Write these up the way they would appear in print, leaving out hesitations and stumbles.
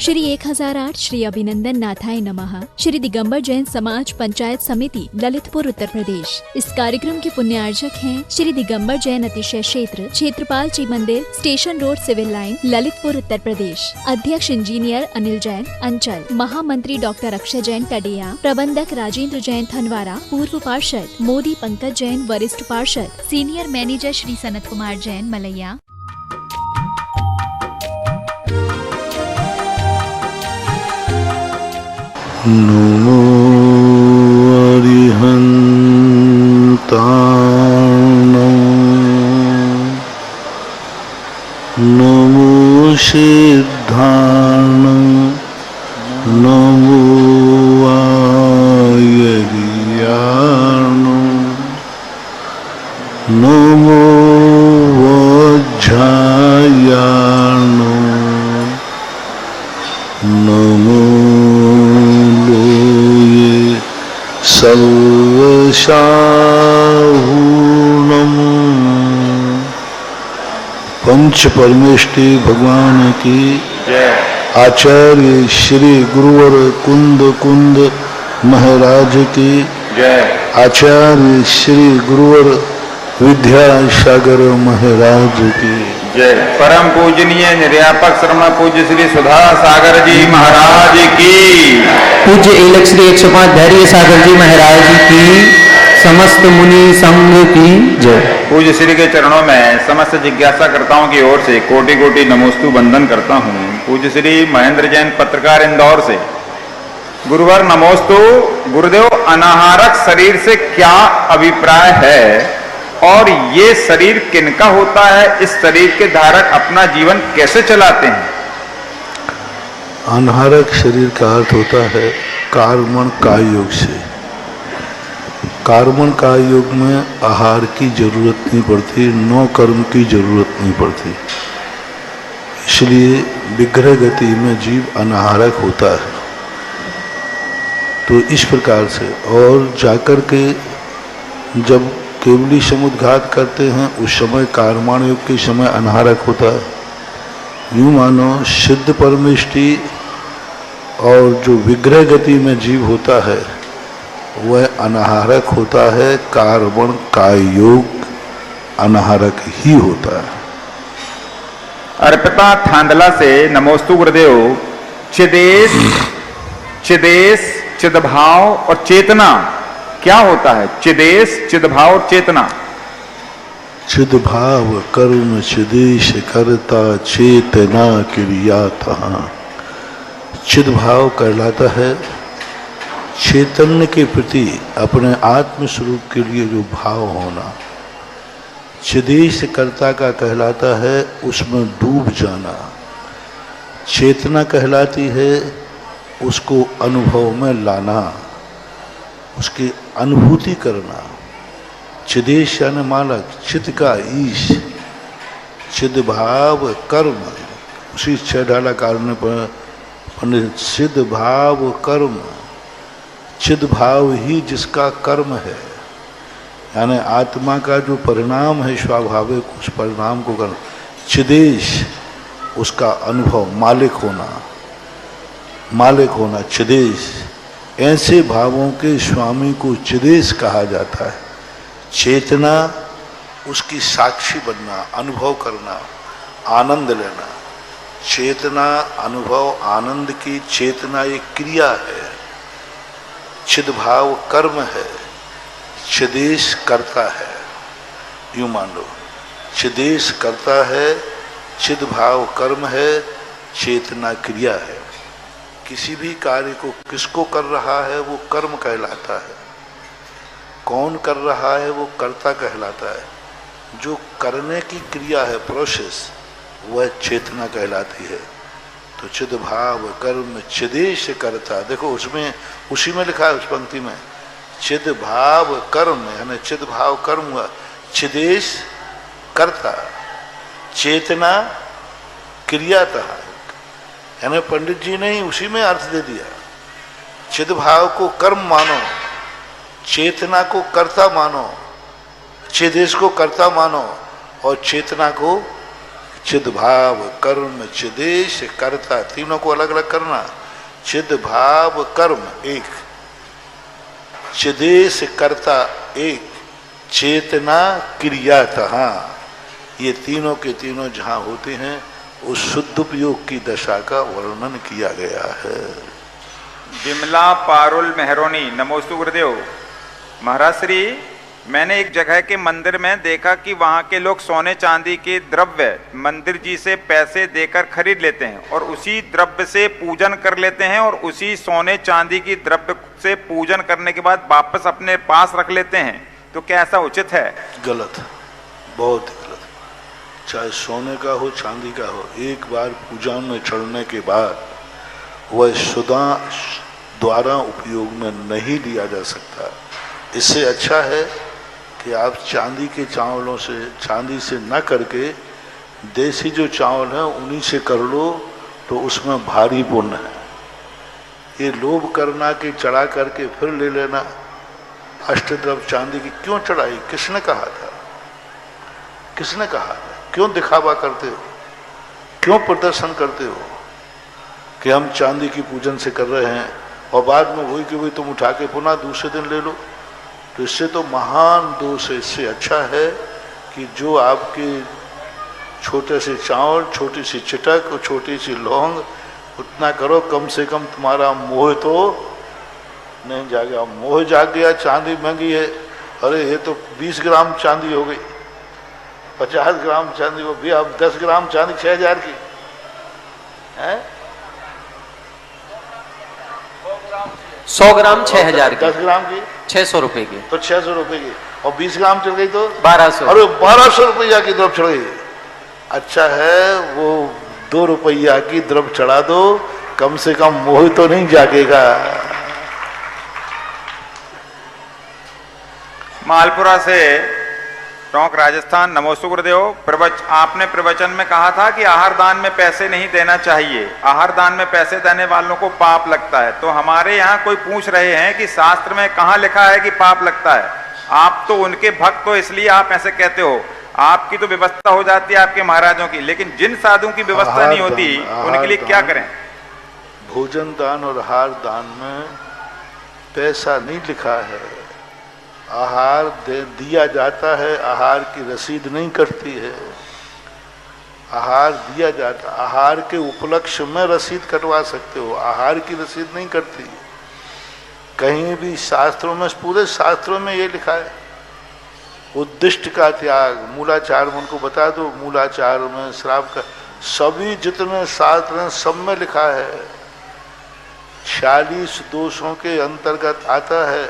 श्री 1008 श्री अभिनंदन नाथाय नमः श्री दिगंबर जैन समाज पंचायत समिति ललितपुर उत्तर प्रदेश। इस कार्यक्रम के पुण्यार्जक हैं श्री दिगंबर जैन अतिशय क्षेत्र क्षेत्रपाल जी मंदिर station road civil line Lalitpur Uttar Pradesh. अध्यक्ष इंजीनियर अनिल जैन अंचल, महामंत्री डॉक्टर अक्षय जैन टडिया, प्रबंधक राजेंद्र जैन थनवारा, पूर्व पार्षद मोदी पंकज जैन वरिष्ठ पार्षद, सीनियर मैनेजर श्री सनत कुमार जैन मलैया। नमो अरिहन्ताणं नमो सिद्धाणं नमो आयर्याणं नमो वज्रायाणं नमो सर्वशाहूनम। पंच परमेष्टि भगवान की जय। आचार्य श्री गुरुवर कुंद महाराज की जय। आचार्य श्री गुरुवर विद्यासागर महाराज की जय। परम पूजनीय निर्यापक श्रमण पूज्य श्री सुधा सागर जी महाराज की, पूज्य एलक श्री 105 धैर्य सागर जी महाराज की, समस्त मुनि संघ की जय। पूज्य श्री के चरणों में समस्त जिज्ञासा करताओं की ओर से कोटि कोटि नमोस्तु वंदन करता हूँ। पूज्य श्री महेंद्र जैन पत्रकार इंदौर से, गुरुवर नमोस्तु। गुरुदेव, अनाहारक शरीर से क्या अभिप्राय है और ये शरीर किनका होता है? इस शरीर के धारक अपना जीवन कैसे चलाते हैं? अनाहारक शरीर का अर्थ होता है कर्मण काय योग से। कर्मण काय योग में आहार की जरूरत नहीं पड़ती, नौ कर्म की जरूरत नहीं पड़ती, इसलिए विग्रह गति में जीव अनाहारक होता है। तो इस प्रकार से, और जाकर के जब केवली समुद्घात करते हैं उस समय कर्मण योग के समय अनाहारक होता है। यूँ मानो सिद्ध परमेष्टि और जो विग्रह गति में जीव होता है वह अनाहारक होता है, कर्मण काय योग अनाहारक ही होता है। अर्पिता थांदला से नमोस्तु गुरुदेव। चिदेश चिदभाव और चेतना क्या होता है? चिदेश चिदभाव और चेतना। चिदभाव कर्म चिदेश करता चेतना क्रिया था। चिदभाव कहलाता है चैतन्य के प्रति अपने आत्म स्वरूप के लिए जो भाव होना। चिदेश कर्ता का कहलाता है उसमें डूब जाना। चेतना कहलाती है उसको अनुभव में लाना, उसकी अनुभूति करना। चिदेश यानी मालक, चित्त का ईश। चिदभाव कर्म, उसी छह डाला कारण पर चिदभाव कर्म। चिदभाव ही जिसका कर्म है, यानी आत्मा का जो परिणाम है स्वाभाविक, उस परिणाम को करना। चिदेश उसका अनुभव, मालिक होना चिदेश। ऐसे भावों के स्वामी को चिदेश कहा जाता है। चेतना उसकी साक्षी बनना, अनुभव करना, आनंद लेना। चेतना, अनुभव, आनंद की चेतना एक क्रिया है। चिदभाव कर्म है, चिदेश करता है। यूँ मान लो, चिदेश करता है, चिदभाव कर्म है, चेतना क्रिया है। किसी भी कार्य को किसको कर रहा है वो कर्म कहलाता है, कौन कर रहा है वो कर्ता कहलाता है। जो करने की क्रिया है, प्रोसेस, वह चेतना कहलाती है। तो चिदभाव कर्म चिदेश करता, देखो उसमें उसी में लिखा है उस पंक्ति में, चिदभाव कर्म यानी चिदभाव कर्म हुआ, चिदेश करता, चेतना क्रियातः। यानी पंडित जी ने ही उसी में अर्थ दे दिया। चिदभाव को कर्म मानो, चेतना को कर्ता मानो, चिदेश को कर्ता मानो और चेतना को चिद भाव कर्म चिदेश कर्ता, तीनों को अलग अलग करना। चिद भाव कर्म एक, चिदेश कर्ता एक, चेतना क्रिया तहाँ, ये तीनों के तीनों जहाँ होते हैं उस शुद्ध उपयोग की दशा का वर्णन किया गया है। विमला पारुल मेहरोनी, नमोस्तु गुरुदेव। महाराज श्री, मैंने एक जगह के मंदिर में देखा कि वहाँ के लोग सोने चांदी के द्रव्य मंदिर जी से पैसे देकर खरीद लेते हैं और उसी द्रव्य से पूजन कर लेते हैं और उसी सोने चांदी की द्रव्य से पूजन करने के बाद वापस अपने पास रख लेते हैं, तो क्या ऐसा उचित है? गलत, बहुत गलत। चाहे सोने का हो चांदी का हो, एक बार पूजा में चढ़ने के बाद वह सुधा द्वारा उपयोग में नहीं लिया जा सकता। इससे अच्छा है कि आप चांदी के चावलों से, चांदी से न करके देसी जो चावल है उन्हीं से कर लो, तो उसमें भारी पुण्य है। ये लोभ करना कि चढ़ा करके फिर ले लेना, अष्टद्रव्य चांदी की क्यों चढ़ाई, किसने कहा था? किसने कहा था? क्यों दिखावा करते हो, क्यों प्रदर्शन करते हो कि हम चांदी की पूजन से कर रहे हैं और बाद में वही कि वही तुम उठा के पुनः दूसरे दिन ले लो? तो इससे तो महान दोष है। इससे अच्छा है कि जो आपके छोटे से चावल, छोटी सी चिटक और छोटी सी लौंग, उतना करो, कम से कम तुम्हारा मोह तो नहीं जागेगा। मोह जाग गया, चांदी महंगी है, अरे ये तो 20 ग्राम चांदी हो गई, 50 ग्राम चांदी हो भी, अब 10 ग्राम चांदी 6000 की है, 100 ग्राम 6000 की, 10 ग्राम की 600 रुपए की, तो 600 रुपए की, और 20 ग्राम चल गई तो 1200। अरे 1200 रुपया की द्रव्य चढ़ गई। अच्छा है वो 2 रुपया की द्रव्य चढ़ा दो, कम से कम मोह तो नहीं जागेगा। मालपुरा से टोंक राजस्थान, नमोस्तु गुरुदेव। आपने प्रवचन में कहा था कि आहार दान में पैसे नहीं देना चाहिए, आहार दान में पैसे देने वालों को पाप लगता है। तो हमारे यहाँ कोई पूछ रहे हैं कि शास्त्र में कहाँ लिखा है कि पाप लगता है? आप तो उनके भक्त हो इसलिए आप ऐसे कहते हो, आपकी तो व्यवस्था हो जाती है आपके महाराजों की, लेकिन जिन साधुओं की व्यवस्था नहीं होती उनके लिए क्या करें? भोजन दान और आहार दान में पैसा नहीं लिखा है। आहार दिया जाता है, आहार की रसीद नहीं कटती है। आहार दिया जाता, आहार के उपलक्ष्य में रसीद कटवा सकते हो, आहार की रसीद नहीं कटती। कहीं भी शास्त्रों में, पूरे शास्त्रों में ये लिखा है, उद्दिष्ट का त्याग, मूलाचार में उनको बता दो, मूलाचार में श्राप का, सभी जितने शास्त्र हैं सब में लिखा है। 46 दोषों के अंतर्गत आता है।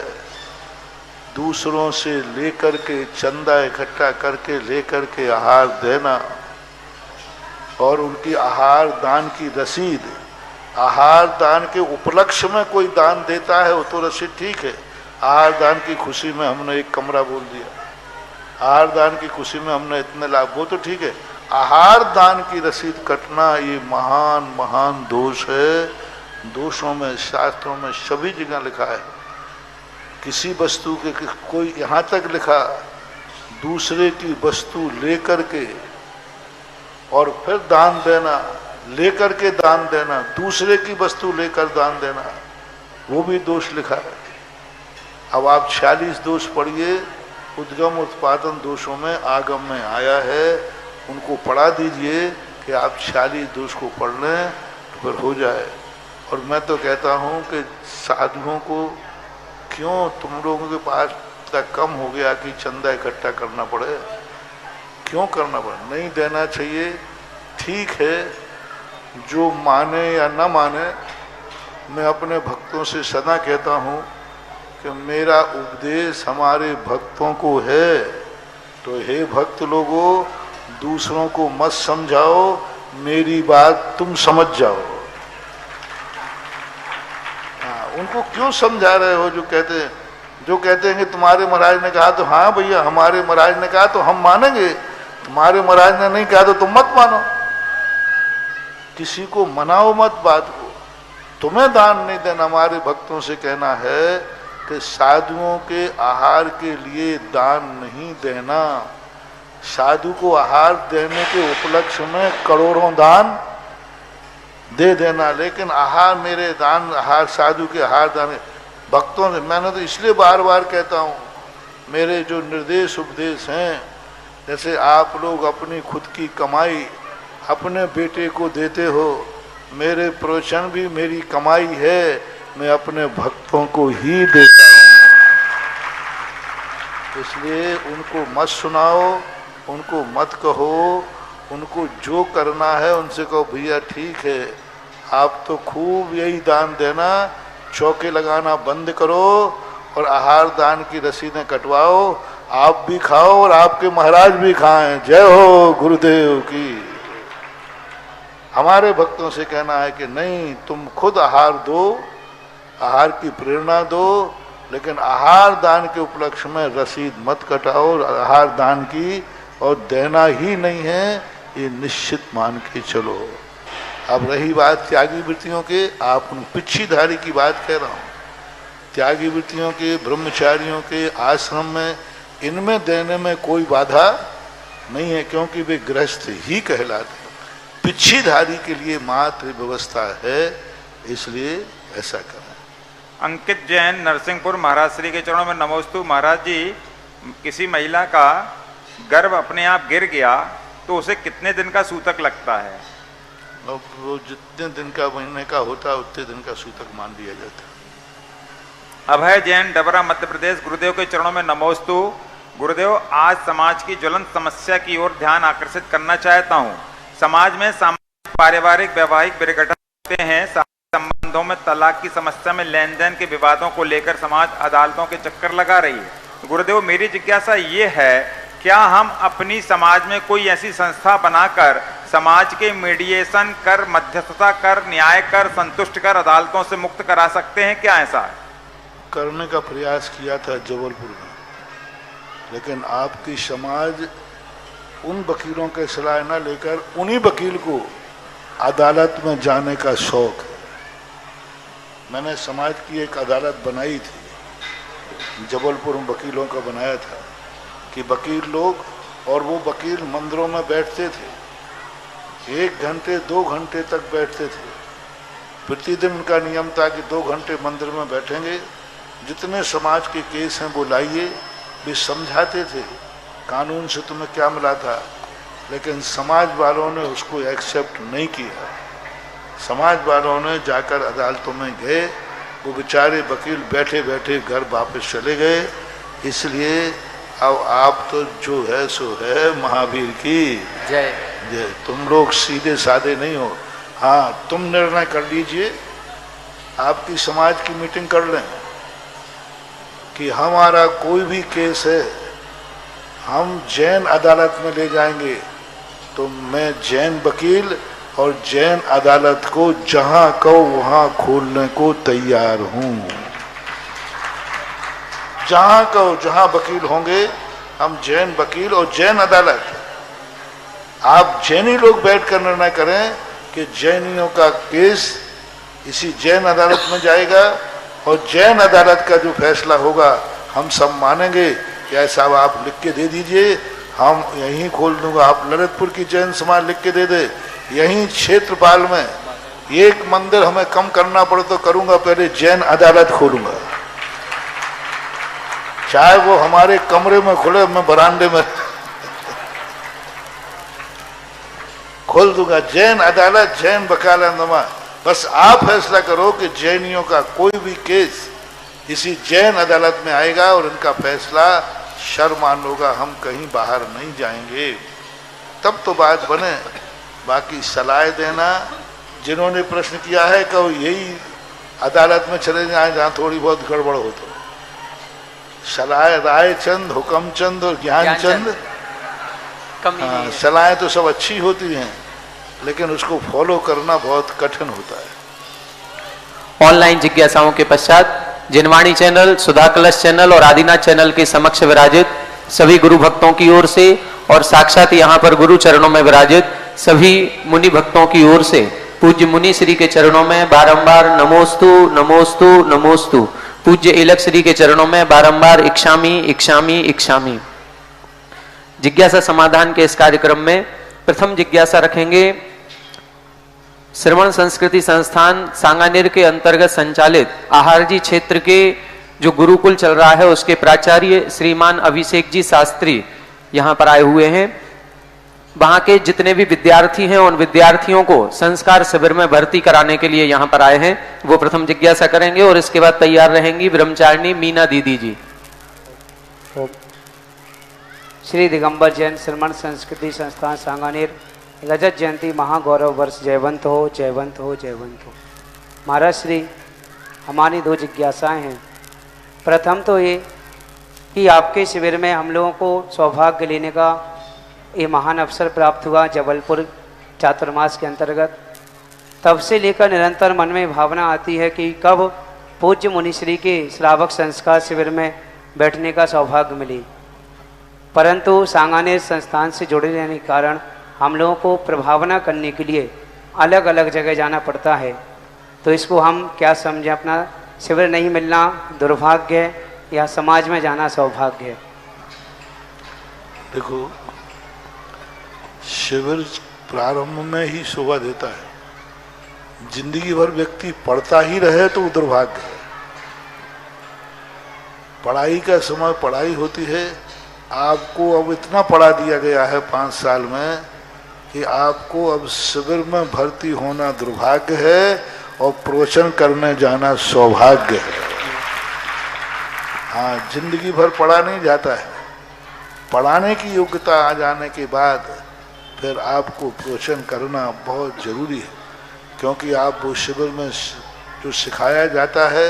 दूसरों से लेकर के चंदा इकट्ठा करके लेकर के आहार देना और उनकी आहार दान की रसीद, आहार दान के उपलक्ष्य में कोई दान देता है वो तो रसीद ठीक है। आहार दान की खुशी में हमने एक कमरा बोल दिया, आहार दान की खुशी में हमने इतने लाभ, वो तो ठीक है। आहार दान की रसीद कटना ये महान महान दोष है। दोषों में, शास्त्रों में सभी जगह लिखा है। किसी वस्तु के कोई यहाँ तक लिखा, दूसरे की वस्तु लेकर के और फिर दान देना, लेकर के दान देना, दूसरे की वस्तु लेकर दान देना, वो भी दोष लिखा है। अब आप 46 दोष पढ़िए, उद्गम उत्पादन दोषों में आगम में आया है, उनको पढ़ा दीजिए कि आप 46 दोष को पढ़ लें तो फिर हो जाए। और मैं तो कहता हूँ कि साधुओं को क्यों तुम लोगों के पास तक कम हो गया कि चंदा इकट्ठा करना पड़े, क्यों करना पड़े? नहीं देना चाहिए, ठीक है। जो माने या ना माने, मैं अपने भक्तों से सदा कहता हूँ कि मेरा उपदेश हमारे भक्तों को है, तो हे भक्त लोगों, दूसरों को मत समझाओ, मेरी बात तुम समझ जाओ। उनको क्यों समझा रहे हो? जो कहते हैं कि तुम्हारे महाराज ने कहा, तो हाँ भैया हमारे महाराज ने कहा तो हम मानेंगे, तुम्हारे महाराज ने नहीं कहा तो तुम मत मानो। किसी को मनाओ मत बात को। तुम्हें दान नहीं देना, हमारे भक्तों से कहना है कि साधुओं के आहार के लिए दान नहीं देना। साधु को आहार देने के उपलक्ष्य में करोड़ों दान दे देना, लेकिन आहार मेरे दान, आहार साधु के आहार दान भक्तों ने, मैंने तो इसलिए बार बार कहता हूँ, मेरे जो निर्देश उपदेश हैं, जैसे आप लोग अपनी खुद की कमाई अपने बेटे को देते हो, मेरे प्रवचन भी मेरी कमाई है, मैं अपने भक्तों को ही देता हूँ। इसलिए उनको मत सुनाओ, उनको मत कहो, उनको जो करना है उनसे कहो भैया ठीक है, आप तो खूब यही दान देना, चौके लगाना बंद करो और आहार दान की रसीदें कटवाओ, आप भी खाओ और आपके महाराज भी खाएं। जय हो गुरुदेव की। हमारे भक्तों से कहना है कि नहीं, तुम खुद आहार दो, आहार की प्रेरणा दो, लेकिन आहार दान के उपलक्ष्य में रसीद मत कटाओ, आहार दान की और देना ही नहीं है, ये निश्चित मान के चलो। अब रही बात त्यागी वृत्तियों के, आप उन पिछीधारी की बात कह रहा हूँ। त्यागी वृत्तियों के, ब्रह्मचारियों के आश्रम में, इनमें देने में कोई बाधा नहीं है, क्योंकि वे गृहस्थ ही कहलाते हैं। पिछीधारी के लिए मात्र व्यवस्था है, इसलिए ऐसा करें। अंकित जैन नरसिंहपुर महाराज श्री के चरणों में नमोस्तु। महाराज जी, किसी महिला का गर्भ अपने आप गिर गया तो उसे कितने दिन का सूतक लगता है? अब वो जितने दिन का महीने का होता है उतने दिन का सूतक मान लिया जाता है। अभय जैन डबरा मध्य प्रदेश, गुरुदेव के चरणों में नमोस्तु। गुरुदेव, आज समाज की ज्वलंत समस्या की ओर ध्यान आकर्षित करना चाहता हूँ। समाज में सामाजिक, पारिवारिक, वैवाहिक विघटन होते हैं। संबंधों में तलाक की समस्या में लेन देन के विवादों को लेकर समाज अदालतों के चक्कर लगा रही है। गुरुदेव, मेरी जिज्ञासा ये है, क्या हम अपनी समाज में कोई ऐसी संस्था बनाकर समाज के मीडिएशन कर, मध्यस्थता कर, न्याय कर, संतुष्ट कर अदालतों से मुक्त करा सकते हैं? क्या ऐसा है? करने का प्रयास किया था जबलपुर में, लेकिन आपकी समाज उन वकीलों के सलाह न लेकर उन्हीं वकील को अदालत में जाने का शौक है। मैंने समाज की एक अदालत बनाई थी, जबलपुर में वकीलों का बनाया था कि वकील लोग, और वो वकील मंदिरों में बैठते थे, 1 घंटे 2 घंटे तक बैठते थे। प्रतिदिन उनका नियम था कि 2 घंटे मंदिर में बैठेंगे, जितने समाज के केस हैं वो लाइए। वे समझाते थे कानून से तुम्हें क्या मिला था, लेकिन समाज वालों ने उसको एक्सेप्ट नहीं किया। समाज वालों ने जाकर अदालतों में गए, वो बेचारे वकील बैठे बैठे घर वापस चले गए। इसलिए अब आप तो जो है सो है, महावीर की जय जय। तुम लोग सीधे साधे नहीं हो। हाँ, तुम निर्णय कर लीजिए, आपकी समाज की मीटिंग कर लें कि हमारा कोई भी केस है हम जैन अदालत में ले जाएंगे, तो मैं जैन वकील और जैन अदालत को जहां कहो वहां खोलने को तैयार हूं। जहां कहो, जहां वकील होंगे, हम जैन वकील और जैन अदालत। आप जैनी लोग बैठकर निर्णय करें कि जैनियों का केस इसी जैन अदालत में जाएगा और जैन अदालत का जो फैसला होगा हम सब मानेंगे। क्या साहब आप लिख के दे दीजिए, हम यहीं खोल दूंगा। आप ललितपुर की जैन समाज लिख के दे दे, यहीं क्षेत्रपाल में एक मंदिर हमें कम करना पड़े तो करूंगा, पहले जैन अदालत खोलूंगा, चाहे वो हमारे कमरे में खुले, मैं बरामदे में खोल दूंगा जैन अदालत, जैन वकालतनामा। बस आप फैसला करो कि जैनियों का कोई भी केस इसी जैन अदालत में आएगा और इनका फैसला शर्मान होगा, हम कहीं बाहर नहीं जाएंगे, तब तो बात बने। बाकी सलाह देना, जिन्होंने प्रश्न किया है कहो यही अदालत में चले जाए जहाँ थोड़ी बहुत गड़बड़ हो तो। सलाह राय चंद, हुक्म चंद और ज्ञान चंद, हाँ, सलाहें तो सब अच्छी होती हैं, लेकिन उसको फॉलो करना बहुत कठिन होता है। ऑनलाइन जिज्ञासाओं के पश्चात जिनवाणी चैनल, सुधा कलश चैनल और आदिनाथ चैनल के समक्ष विराजित सभी गुरु भक्तों की ओर से और साक्षात यहाँ पर गुरु चरणों में विराजित सभी मुनि भक्तों की ओर से पूज्य मुनि श्री के चरणों में बारंबार नमोस्तु नमोस्तु नमोस्तु। पूज्य इलक श्री के चरणों में बारंबार इक्षामी इक्षामी इक्षामी। जिज्ञासा समाधान के इस कार्यक्रम में प्रथम जिज्ञासा रखेंगे श्रवण संस्कृति संस्थान सांगानेर के अंतर्गत संचालित आहारजी क्षेत्र के जो गुरुकुल चल रहा है उसके प्राचार्य श्रीमान अभिषेक जी शास्त्री यहाँ पर आए हुए हैं। वहां के जितने भी विद्यार्थी हैं उन विद्यार्थियों को संस्कार शिविर में भर्ती कराने के लिए यहाँ पर आए हैं, वो प्रथम जिज्ञासा करेंगे और इसके बाद तैयार रहेंगी ब्रह्मचारिणी मीना दीदी जी। श्री दिगंबर जैन श्रमण संस्कृति संस्थान सांगानेर रजत जयंती महागौरव वर्ष जयवंत हो जयवंत हो जयवंत हो। महाराज श्री, हमारी दो जिज्ञासाएं हैं। प्रथम तो ये कि आपके शिविर में हम लोगों को सौभाग्य लेने का ये महान अवसर प्राप्त हुआ जबलपुर चातुर्मास के अंतर्गत। तब से लेकर निरंतर मन में भावना आती है कि कब पूज्य मुनिश्री के श्रावक संस्कार शिविर में बैठने का सौभाग्य मिले, परंतु सांगानेर संस्थान से जुड़े रहने के कारण हम लोगों को प्रभावना करने के लिए अलग अलग जगह जाना पड़ता है। तो इसको हम क्या समझें, अपना शिविर नहीं मिलना दुर्भाग्य है या समाज में जाना सौभाग्य है? देखो, शिविर प्रारंभ में ही शोभा देता है। जिंदगी भर व्यक्ति पढ़ता ही रहे तो दुर्भाग्य है। पढ़ाई का समय पढ़ाई होती है। आपको अब इतना पढ़ा दिया गया है 5 साल में कि आपको अब शिविर में भर्ती होना दुर्भाग्य है और प्रवचन करने जाना सौभाग्य है। हाँ, जिंदगी भर पढ़ा नहीं जाता है। पढ़ाने की योग्यता आ जाने के बाद फिर आपको प्रवचन करना बहुत जरूरी है, क्योंकि आप वो शिविर में जो सिखाया जाता है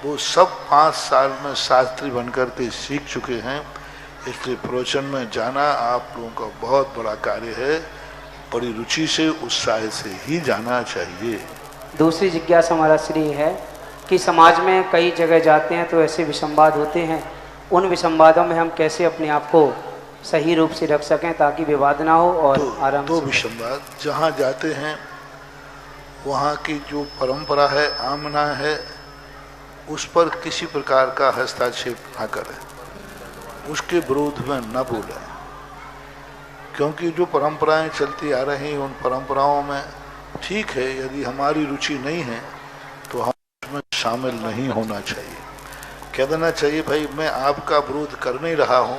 वो सब 5 साल में शास्त्री बनकर के सीख चुके हैं। इसलिए प्रवचन में जाना आप लोगों का बहुत बड़ा कार्य है। बड़ी रुचि से उत्साह से ही जाना चाहिए। दूसरी जिज्ञासा हमारा श्री है कि समाज में कई जगह जाते हैं तो ऐसे विसंवाद होते हैं, उन विसंवादों में हम कैसे अपने आप को सही रूप से रख सकें ताकि विवाद ना हो और आराम से। विसंवाद जहाँ जाते हैं वहाँ की जो परंपरा है, आमना है, उस पर किसी प्रकार का हस्तक्षेप न करें, उसके विरोध में न बोलें, क्योंकि जो परंपराएं चलती आ रही हैं उन परंपराओं में ठीक है, यदि हमारी रुचि नहीं है तो हम उसमें शामिल नहीं होना चाहिए। कह देना चाहिए भाई मैं आपका विरोध कर नहीं रहा हूँ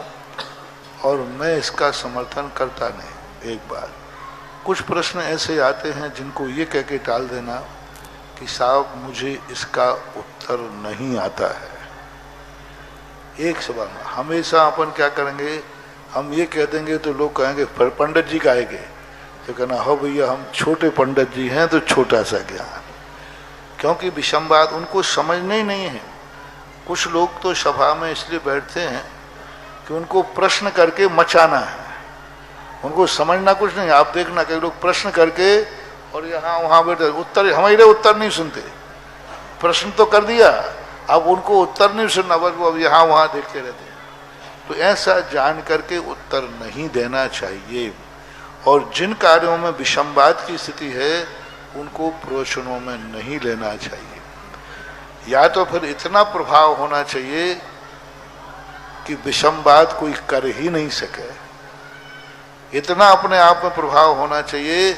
और मैं इसका समर्थन करता नहीं। एक बार कुछ प्रश्न ऐसे आते हैं जिनको ये कह के टाल देना कि साहब मुझे इसका उत्तर नहीं आता है। एक सवाल में हमेशा अपन क्या करेंगे, हम ये कह देंगे तो लोग कहेंगे पंडित जी का आएंगे, तो कहना हो भैया हम छोटे पंडित जी हैं तो छोटा सा ज्ञान, क्योंकि विसंवाद उनको समझना ही नहीं है। कुछ लोग तो सभा में इसलिए बैठते हैं कि उनको प्रश्न करके मचाना है, उनको समझना कुछ नहीं। आप देखना कई लोग प्रश्न करके और यहाँ वहाँ बैठे उत्तर, हमारे उत्तर नहीं सुनते। प्रश्न तो कर दिया, अब उनको उत्तर नहीं सुनना, बस वो अब यहाँ वहाँ देखते रहते हैं। तो ऐसा जान करके उत्तर नहीं देना चाहिए। और जिन कार्यों में विसंवाद की स्थिति है उनको प्रवचनों में नहीं लेना चाहिए। या तो फिर इतना प्रभाव होना चाहिए कि विसंवाद कोई कर ही नहीं सके, इतना अपने आप में प्रभाव होना चाहिए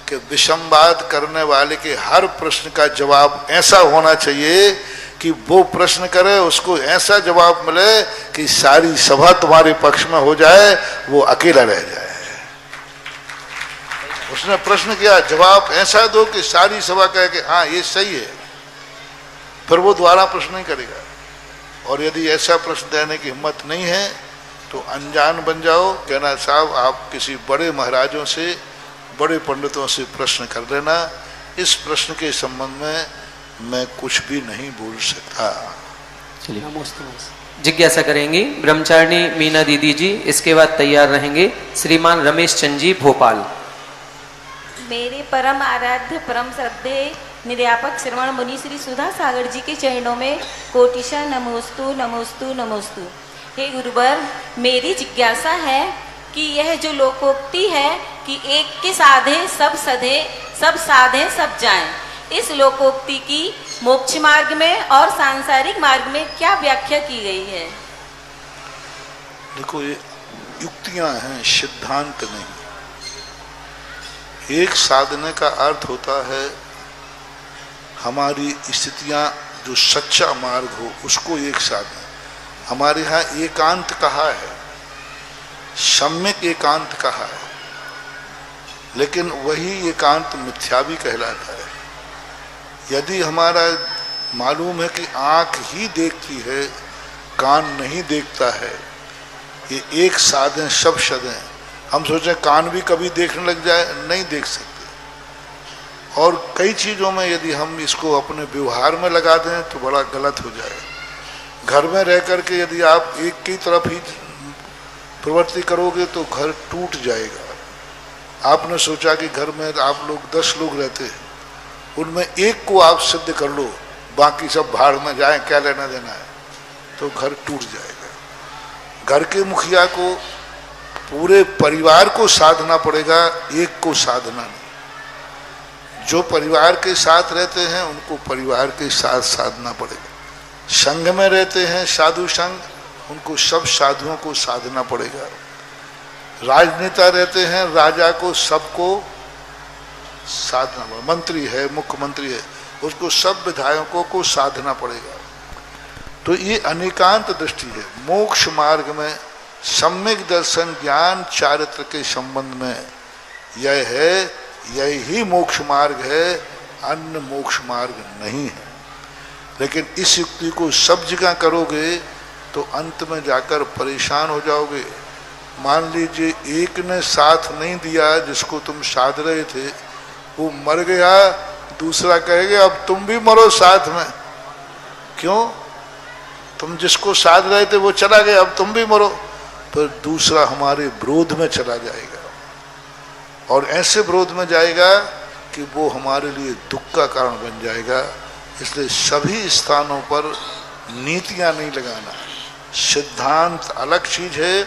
कि विसंवाद करने वाले के हर प्रश्न का जवाब ऐसा होना चाहिए कि वो प्रश्न करे उसको ऐसा जवाब मिले कि सारी सभा तुम्हारे पक्ष में हो जाए, वो अकेला रह जाए। उसने प्रश्न किया, जवाब ऐसा दो कि सारी सभा कहे कि हाँ ये सही है, फिर वो दोबारा प्रश्न नहीं करेगा। और यदि ऐसा प्रश्न देने की हिम्मत नहीं है तो अनजान बन जाओ, कहना साहब आप किसी बड़े महाराजों से, बड़े पंडितों से प्रश्न कर लेना, इस प्रश्न के संबंध में मैं कुछ भी नहीं बोल सकता। चलिए जिज्ञासा करेंगी ब्रह्मचारिणी मीना दीदी जी, इसके बाद तैयार रहेंगे श्रीमान रमेश चंद जी भोपाल। मेरे परम आराध्य परम श्रद्धेय निर्यापक श्रवण मुनि श्री सुधा सागर जी के चरणों में कोटिशा नमोस्तु नमोस्तु नमोस्तु। हे गुरुवर, मेरी जिज्ञासा है कि यह जो लोकोक्ति है कि एक के साधे सब सधे, सब साधे सब जाएं, इस लोकोक्ति की मोक्ष मार्ग में और सांसारिक मार्ग में क्या व्याख्या की गई है? देखो, ये युक्तियां हैं, सिद्धांत नहीं। एक साधने का अर्थ होता है हमारी स्थितियां जो सच्चा मार्ग हो उसको एक साधना। हमारे यहाँ एकांत कहा है, सम्यक एकांत कहा है, लेकिन वही एकांत मिथ्या भी कहलाता है। यदि हमारा मालूम है कि आंख ही देखती है, कान नहीं देखता है, ये एक साधन सब सदें, हम सोचें कान भी कभी देखने लग जाए, नहीं देख सकते। और कई चीज़ों में यदि हम इसको अपने व्यवहार में लगा दें तो बड़ा गलत हो जाए। घर में रह करके यदि आप एक की तरफ ही प्रवृत्ति करोगे तो घर टूट जाएगा। आपने सोचा कि घर में आप लोग 10 लोग रहते हैं, उनमें एक को आप सिद्ध कर लो, बाकी सब भाड़ में जाएं, क्या लेना देना है, तो घर टूट जाएगा। घर के मुखिया को पूरे परिवार को साधना पड़ेगा, एक को साधना नहीं। जो परिवार के साथ रहते हैं उनको परिवार के साथ साधना पड़ेगा। संघ में रहते हैं साधु संघ, उनको सब साधुओं को साधना पड़ेगा। राजनेता रहते हैं, राजा को सबको साधना, मंत्री है, मुख्यमंत्री है, उसको सब विधायकों को साधना पड़ेगा। तो ये अनेकांत दृष्टि है। मोक्ष मार्ग में सम्यक दर्शन ज्ञान चारित्र के संबंध में यह है, यही मोक्ष मार्ग है, अन्य मोक्ष मार्ग नहीं है। लेकिन इस युक्ति को सब जगह करोगे तो अंत में जाकर परेशान हो जाओगे। मान लीजिए एक ने साथ नहीं दिया, जिसको तुम साध रहे थे वो मर गया, दूसरा कहेगा अब तुम भी मरो साथ में। क्यों? तुम जिसको साध रहे थे वो चला गया, अब तुम भी मरो, पर दूसरा हमारे विरोध में चला जाएगा। और ऐसे विरोध में जाएगा कि वो हमारे लिए दुख का कारण बन जाएगा। इसलिए सभी स्थानों पर नीतियां नहीं लगाना। सिद्धांत अलग चीज है,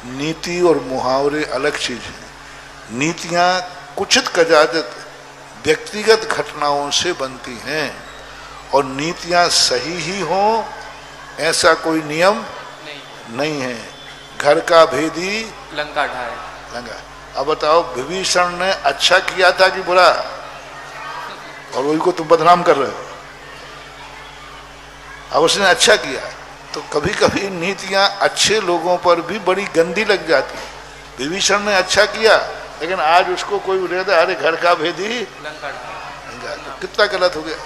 नीति और मुहावरे अलग चीज है। नीतियां कुचित कजादित व्यक्तिगत घटनाओं से बनती हैं, और नीतियां सही ही हों ऐसा कोई नियम नहीं है। घर का भेदी लंका ढाए। लंका। अब बताओ, विभीषण ने अच्छा किया था कि बुरा? और वही को तुम बदनाम कर रहे हो। अब उसने अच्छा किया, तो कभी कभी नीतियां अच्छे लोगों पर भी बड़ी गंदी लग जाती है। विभीषण ने अच्छा किया, लेकिन आज उसको कोई उड़ेदा, अरे घर का भेदी लंका ढाए, तो कितना गलत हो गया।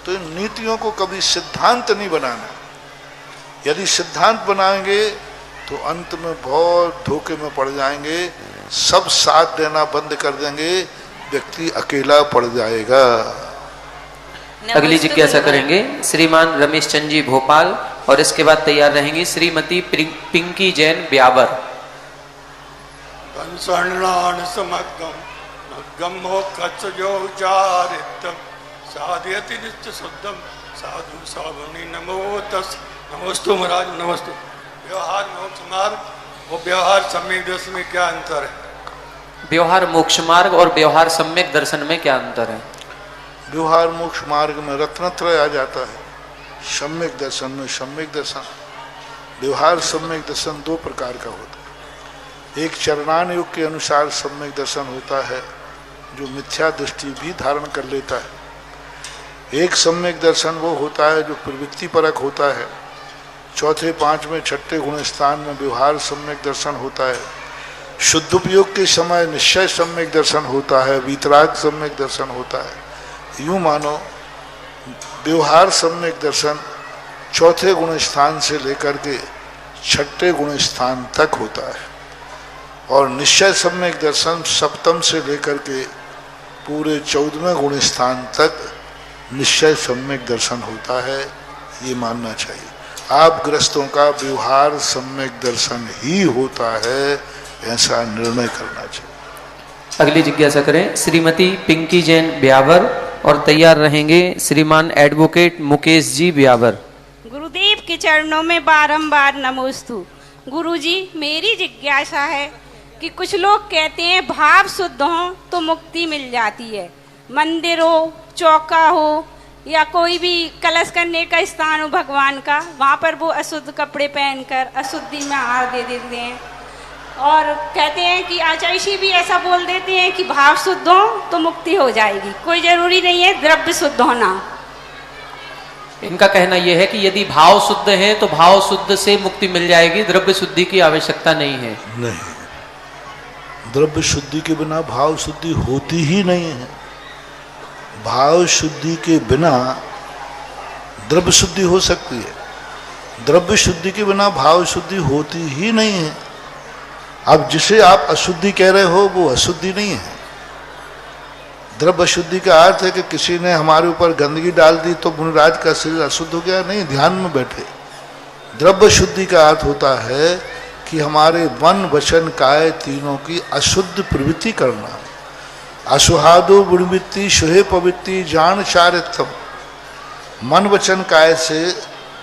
तो इन नीतियों को कभी सिद्धांत नहीं बनाना। यदि सिद्धांत बनाएंगे तो अंत में बहुत धोखे में पड़ जाएंगे, सब साथ देना बंद कर देंगे, व्यक्ति अकेला पड़ जाएगा। अगली जिज्ञासा करेंगे श्रीमान रमेश चंद जी भोपाल, और इसके बाद तैयार रहेंगी श्रीमती पिंकी जैन ब्यावर। साधु सावनी नमो तस्। नमोस्तु महाराज, नमस्तु। व्यवहार मोक्ष मार्ग और व्यवहार सम्यक दर्शन में क्या अंतर है? व्यवहार मोक्ष मार्ग और व्यवहार सम्यक दर्शन में क्या अंतर है? व्यवहार मोक्ष मार्ग में रत्नत्रय आ जाता है, सम्यक दर्शन में सम्यक दर्शन। व्यवहार सम्यक दर्शन दो प्रकार का होता है। एक चरणान योग के अनुसार सम्यक दर्शन होता है, जो मिथ्या दृष्टि भी धारण कर लेता है। एक सम्यक दर्शन वो होता है जो प्रवृत्ति परक होता है। चौथे, पांचवें, छठे गुण स्थान में व्यवहार सम्यक दर्शन होता है। शुद्ध उपयोग के समय निश्चय सम्यक दर्शन होता है, वीतराग सम्यक दर्शन होता है। यूँ मानो व्यवहार सम्यक दर्शन चौथे गुण स्थान से लेकर के छठे गुण स्थान तक होता है, और निश्चय सम्यक दर्शन सप्तम से लेकर के पूरे 14वें गुण स्थान तक निश्चय सम्यक दर्शन होता है। ये मानना चाहिए। आप ग्रस्तों का व्यवहार सम्यक दर्शन ही होता है, ऐसा निर्णय करना चाहिए। अगली जिज्ञासा करें श्रीमती पिंकी जैन ब्यावर, और तैयार रहेंगे श्रीमान एडवोकेट मुकेश जी ब्यावर। गुरुदेव के चरणों में बारंबार नमोस्तु। गुरुजी, मेरी जिज्ञासा है कि कुछ लोग कहते हैं भाव शुद्ध हो तो मुक्ति मिल जाती है। मंदिर हो, चौका हो, या कोई भी कलश करने का स्थान हो भगवान का, वहाँ पर वो अशुद्ध कपड़े पहनकर अशुद्धि में हाथ दे देते हैं। और कहते हैं कि आचार्य भी ऐसा बोल देते हैं कि भाव शुद्ध हो तो मुक्ति हो जाएगी, कोई जरूरी नहीं है द्रव्य शुद्ध होना। इनका कहना यह है कि यदि भाव शुद्ध है तो भाव शुद्ध से मुक्ति मिल जाएगी, द्रव्य शुद्धि की आवश्यकता नहीं है। नहीं, द्रव्य शुद्धि के बिना भाव शुद्धि होती ही नहीं है। भाव शुद्धि के बिना द्रव्य शुद्धि हो सकती है, द्रव्य शुद्धि के बिना भाव शुद्धि होती ही नहीं है। अब जिसे आप अशुद्धि कह रहे हो वो अशुद्धि नहीं है। द्रव्य शुद्धि का अर्थ है कि किसी ने हमारे ऊपर गंदगी डाल दी तो मुनिराज का शरीर अशुद्ध हो गया, नहीं, ध्यान में बैठे। द्रव्य शुद्धि का अर्थ होता है कि हमारे मन वचन काय तीनों की अशुद्ध प्रवृत्ति करना। अशुहादो बुणवृत्ति शुहे पवित्ति जान चारित्रम, मन वचन काय से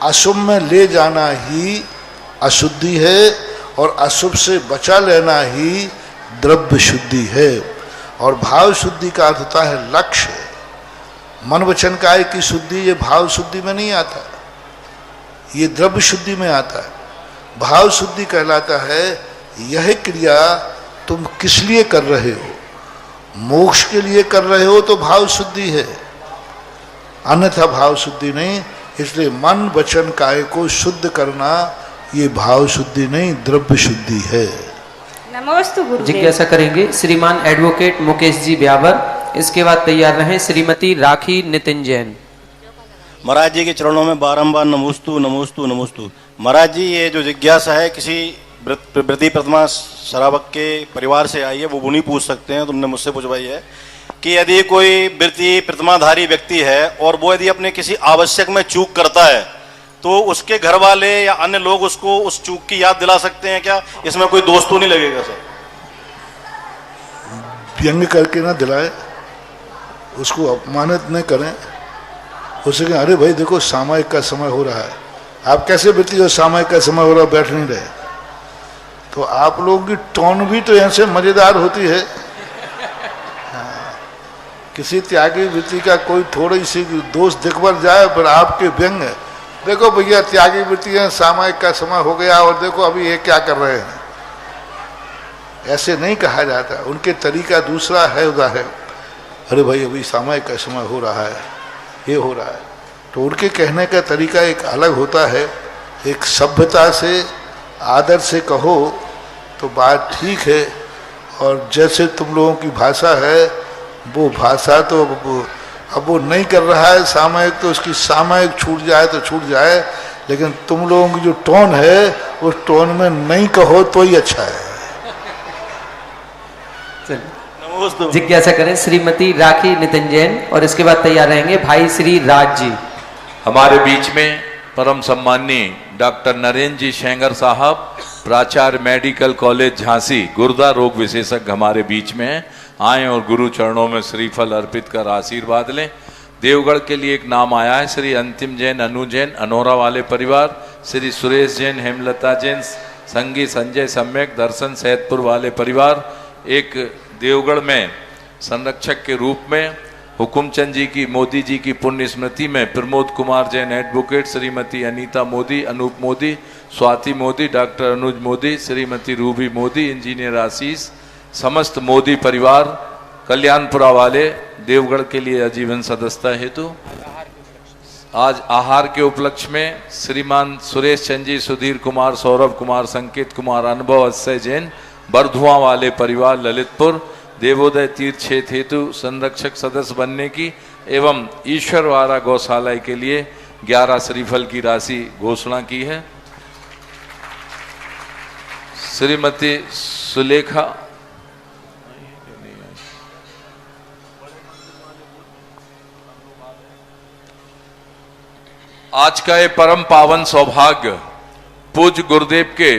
अशुभ में ले जाना ही अशुद्धि है और अशुभ से बचा लेना ही द्रव्य शुद्धि है। और भाव शुद्धि का अर्थ होता है लक्ष्य। मन वचन काय की शुद्धि ये भाव शुद्धि में नहीं आता, ये द्रव्य शुद्धि में आता है। भाव शुद्धि कहलाता है यह क्रिया तुम किस लिए कर रहे हो, मोक्ष के लिए कर रहे हो तो भाव शुद्धि है, अन्यथा भाव शुद्धि नहीं। इसलिए मन वचन काय को शुद्ध करना ये भाव शुद्धि नहीं, द्रव्य शुद्धि है। नमोस्तु गुरुदेव। जिज्ञासा करेंगे श्रीमान एडवोकेट मुकेश जी ब्यावर, इसके बाद तैयार रहें श्रीमती राखी नितिन जैन। महाराज जी के चरणों में बारंबार नमोस्तु नमोस्तु नमोस्तु। महाराज जी, ये जो जिज्ञासा है किसी वृद्धि प्रतिमा श्रावक के परिवार से आई है, वो नहीं पूछ सकते हैं, तुमने मुझसे पूछवाई है कि यदि कोई वृद्धि प्रतिमाधारी व्यक्ति है और वो यदि अपने किसी आवश्यक में चूक करता है तो उसके घर वाले या अन्य लोग उसको उस चूक की याद दिला सकते हैं क्या? इसमें कोई दोष तो नहीं लगेगा सर? व्यंग करके ना दिलाए, उसको अपमानित न करें, उसे कहें अरे भाई देखो सामायिक का समय हो रहा है, आप कैसे बेटी हो सामायिक का समय हो रहा, बैठ नहीं रहे। तो आप लोगों की टोन भी तो ऐसे मजेदार होती है। हाँ, किसी त्यागी वृत्ति का कोई थोड़ी सी दोष दिखबर जाए पर आपके व्यंग है, देखो भैया त्यागी वृत्ति है, सामायिक का समय हो गया और देखो अभी ये क्या कर रहे हैं, ऐसे नहीं कहा जाता। उनके तरीका दूसरा है, उदाहरण अरे भाई अभी सामायिक का समय हो रहा है, ये हो रहा है। तो उनके कहने का तरीका एक अलग होता है। एक सभ्यता से आदर से कहो तो बात ठीक है, और जैसे तुम लोगों की भाषा है वो भाषा तो अब वो नहीं कर रहा है सामायिक, तो उसकी सामायिक छूट जाए तो छूट जाए, लेकिन तुम लोगों की जो टोन है उस टोन में नहीं कहो तो ही अच्छा है। जिज्ञासा करें श्रीमती राखी नितिन जैन, और इसके बाद तैयार रहेंगे भाई श्री राज जी। हमारे बीच में परम सम्माननीय डॉक्टर नरेंद्र जी शेंगर साहब, प्राचार्य मेडिकल कॉलेज झांसी, गुर्दा रोग विशेषज्ञ हमारे बीच में हैं। आए और गुरु चरणों में श्रीफल अर्पित कर आशीर्वाद लें। देवगढ़ के लिए एक नाम आया है, श्री अंतिम जैन, अनु जैन, अनोरा वाले परिवार, श्री सुरेश जैन, हेमलता जैन, संगी संजय सम्यक, दर्शन सैदपुर वाले परिवार। एक देवगढ़ में संरक्षक के रूप में हुकुमचंद जी की, मोदी जी की पुण्य स्मृति में प्रमोद कुमार जैन एडवोकेट, श्रीमती अनीता मोदी, अनूप मोदी, स्वाति मोदी, डॉक्टर अनुज मोदी, श्रीमती रूबी मोदी, इंजीनियर आशीष, समस्त मोदी परिवार कल्याणपुरा वाले देवगढ़ के लिए आजीवन सदस्यता हेतु आज आहार के उपलक्ष्य में श्रीमान सुरेश चंद जी, सुधीर कुमार, सौरभ कुमार, संकेत कुमार, अनुभव अक्षय जैन, बरधुआ वाले परिवार ललितपुर, देवोदय तीर्थ क्षेत्र हेतु संरक्षक सदस्य बनने की एवं ईश्वरवारा गौशाला के लिए 11 श्रीफल की राशि घोषणा की है। श्रीमती सुलेखा आज का ये परम पावन सौभाग्य पूज्य गुरुदेव के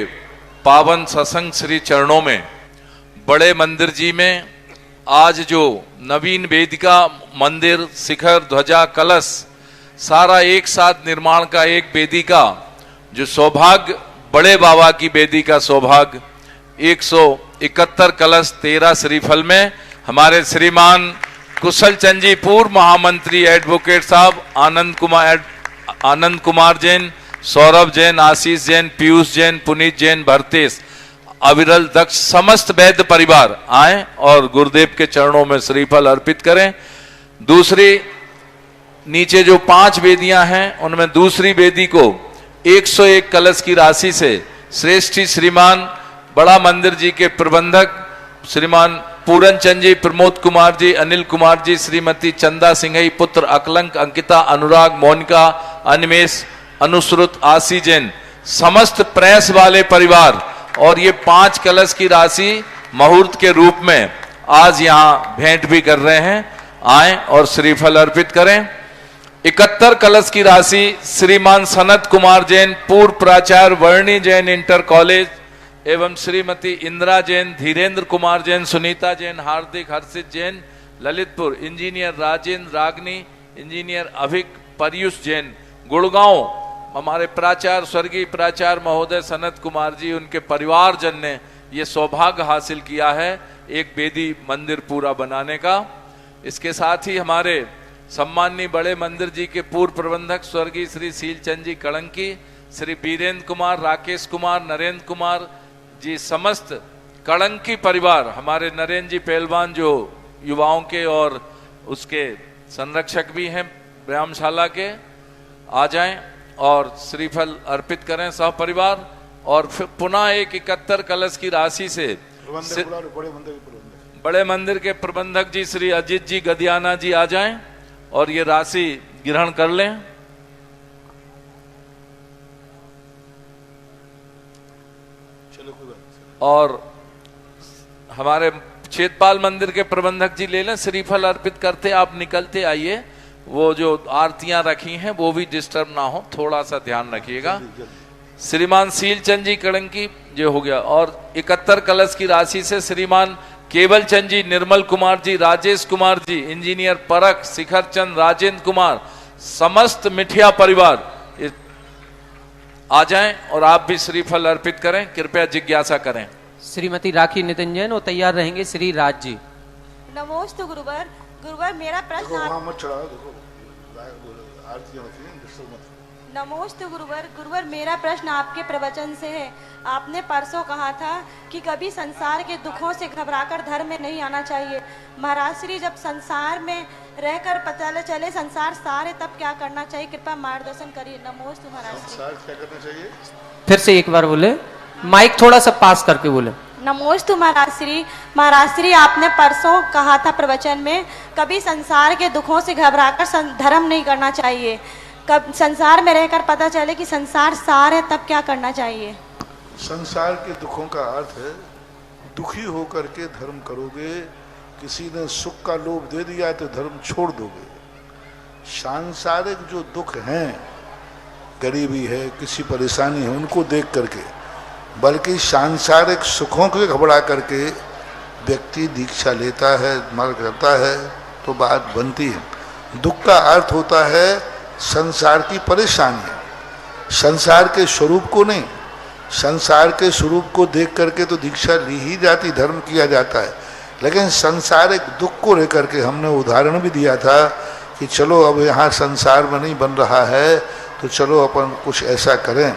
पावन सत्संग श्री चरणों में बड़े मंदिर जी में आज जो नवीन वेदिका, मंदिर, शिखर, ध्वजा, कलश सारा एक साथ निर्माण का एक वेदिका जो सौभाग्य, बड़े बाबा की वेदिका सौभाग्य, 171 कलश 13 श्रीफल में हमारे श्रीमान कुशल चंद जी, पूर्व महामंत्री एडवोकेट साहब, आनंद कुमार जैन, सौरभ जैन, आशीष जैन, पीयूष जैन, पुनीत जैन, भरतेश, अविरल दक्ष समस्त वैद्य परिवार आए और गुरुदेव के चरणों में श्रीफल अर्पित करें। दूसरी, नीचे जो 5 वेदियां हैं उनमें दूसरी वेदी को 101 कलश की राशि से श्रेष्ठी श्रीमान बड़ा मंदिर जी के प्रबंधक श्रीमान पूरन चंद जी, प्रमोद कुमार जी, अनिल कुमार जी, श्रीमती चंदा सिंघई, पुत्र अकलंक, अंकिता, अनुराग, मोनिका, अनिमेश, अनुश्रुत, आशी जैन, समस्त प्रेस वाले परिवार और ये 5 कलश की राशि मुहूर्त के रूप में आज यहाँ भेंट भी कर रहे हैं। आए और श्रीफल अर्पित करें। 71 कलश की राशि श्रीमान सनत कुमार जैन, पूर्व प्राचार्य वर्णी जैन इंटर कॉलेज एवं श्रीमती इंदिरा जैन, धीरेन्द्र कुमार जैन, सुनीता जैन, हार्दिक, हर्षित जैन, ललितपुर, इंजीनियर राजेंद्र रागनी, इंजीनियर अभिक, परीयूष जैन, गुड़गांव हमारे प्राचार्य स्वर्गीय प्राचार्य महोदय सनत कुमार जी, उनके परिवारजन ने ये सौभाग्य हासिल किया है एक वेदी मंदिर पूरा बनाने का। इसके साथ ही हमारे सम्माननीय बड़े मंदिर जी के पूर्व प्रबंधक स्वर्गीय श्री शीलचंद जी कड़ंकी, श्री वीरेंद्र कुमार, राकेश कुमार, नरेंद्र कुमार जी, समस्त कड़ंकी परिवार, हमारे नरेंद्र जी पहलवान जो युवाओं के और उसके संरक्षक भी हैं व्यायामशाला के, आ जाएं और श्रीफल अर्पित करें सह परिवार। और फिर पुनः एक 71 कलश की राशि से बड़े मंदिर के प्रबंधक जी श्री अजीत जी गदियाना जी आ जाएं और ये राशि ग्रहण कर लें। और हमारे क्षेत्रपाल मंदिर के प्रबंधक जी ले लें, श्रीफल अर्पित करते आप निकलते आइए। वो जो आरतियां रखी हैं वो भी डिस्टर्ब ना हो, थोड़ा सा ध्यान रखिएगा। श्रीमान शीलचंद जी कड़ंकी जो हो गया। और 71 कलश की राशि से श्रीमान केवल चंद जी, निर्मल कुमार जी, राजेश कुमार जी, इंजीनियर परख, शिखर चंद, राजेंद्र कुमार, समस्त मिठिया परिवार आ जाएं और आप भी श्रीफल अर्पित करें। कृपया जिज्ञासा करें। श्रीमती राखी नितिन जैन और तैयार रहेंगे श्री राज जी। नमोस्तु गुरुवर। गुरुवर मेरा प्रश्न नमोस्तु गुरुवर। गुरुवर मेरा प्रश्न आपके प्रवचन से है। आपने परसों कहा था कि कभी संसार के दुखों से घबराकर धर्म में नहीं आना चाहिए। महाराज श्री जब संसार में रहकर पता चले संसार सार है तब क्या करना चाहिए, कृपया मार्गदर्शन करिए। नमोस्तु महाराज श्री। संसार क्या करना चाहिए? फिर से एक बार बोले, माइक थोड़ा सा पास करके बोले। नमोस्तु महाराज श्री। महाराज श्री आपने परसों कहा था प्रवचन में कभी संसार के दुखों से घबराकर धर्म नहीं करना चाहिए। कब संसार में रहकर पता चले कि संसार सार है तब क्या करना चाहिए? संसार के दुखों का अर्थ है दुखी होकर के धर्म करोगे। किसी ने सुख का लोभ दे दिया तो धर्म छोड़ दोगे। सांसारिक जो दुख हैं, गरीबी है, किसी परेशानी है, उनको देख करके, बल्कि सांसारिक सुखों को घबरा करके व्यक्ति दीक्षा लेता है, मार्ग करता है तो बात बनती है। दुख का अर्थ होता है संसार की परेशानियां, संसार के स्वरूप को नहीं। संसार के स्वरूप को देख करके तो दीक्षा ली ही जाती, धर्म किया जाता है। लेकिन संसारिक दुख को लेकर के हमने उदाहरण भी दिया था कि चलो अब यहाँ संसार में नहीं बन रहा है तो चलो अपन कुछ ऐसा करें।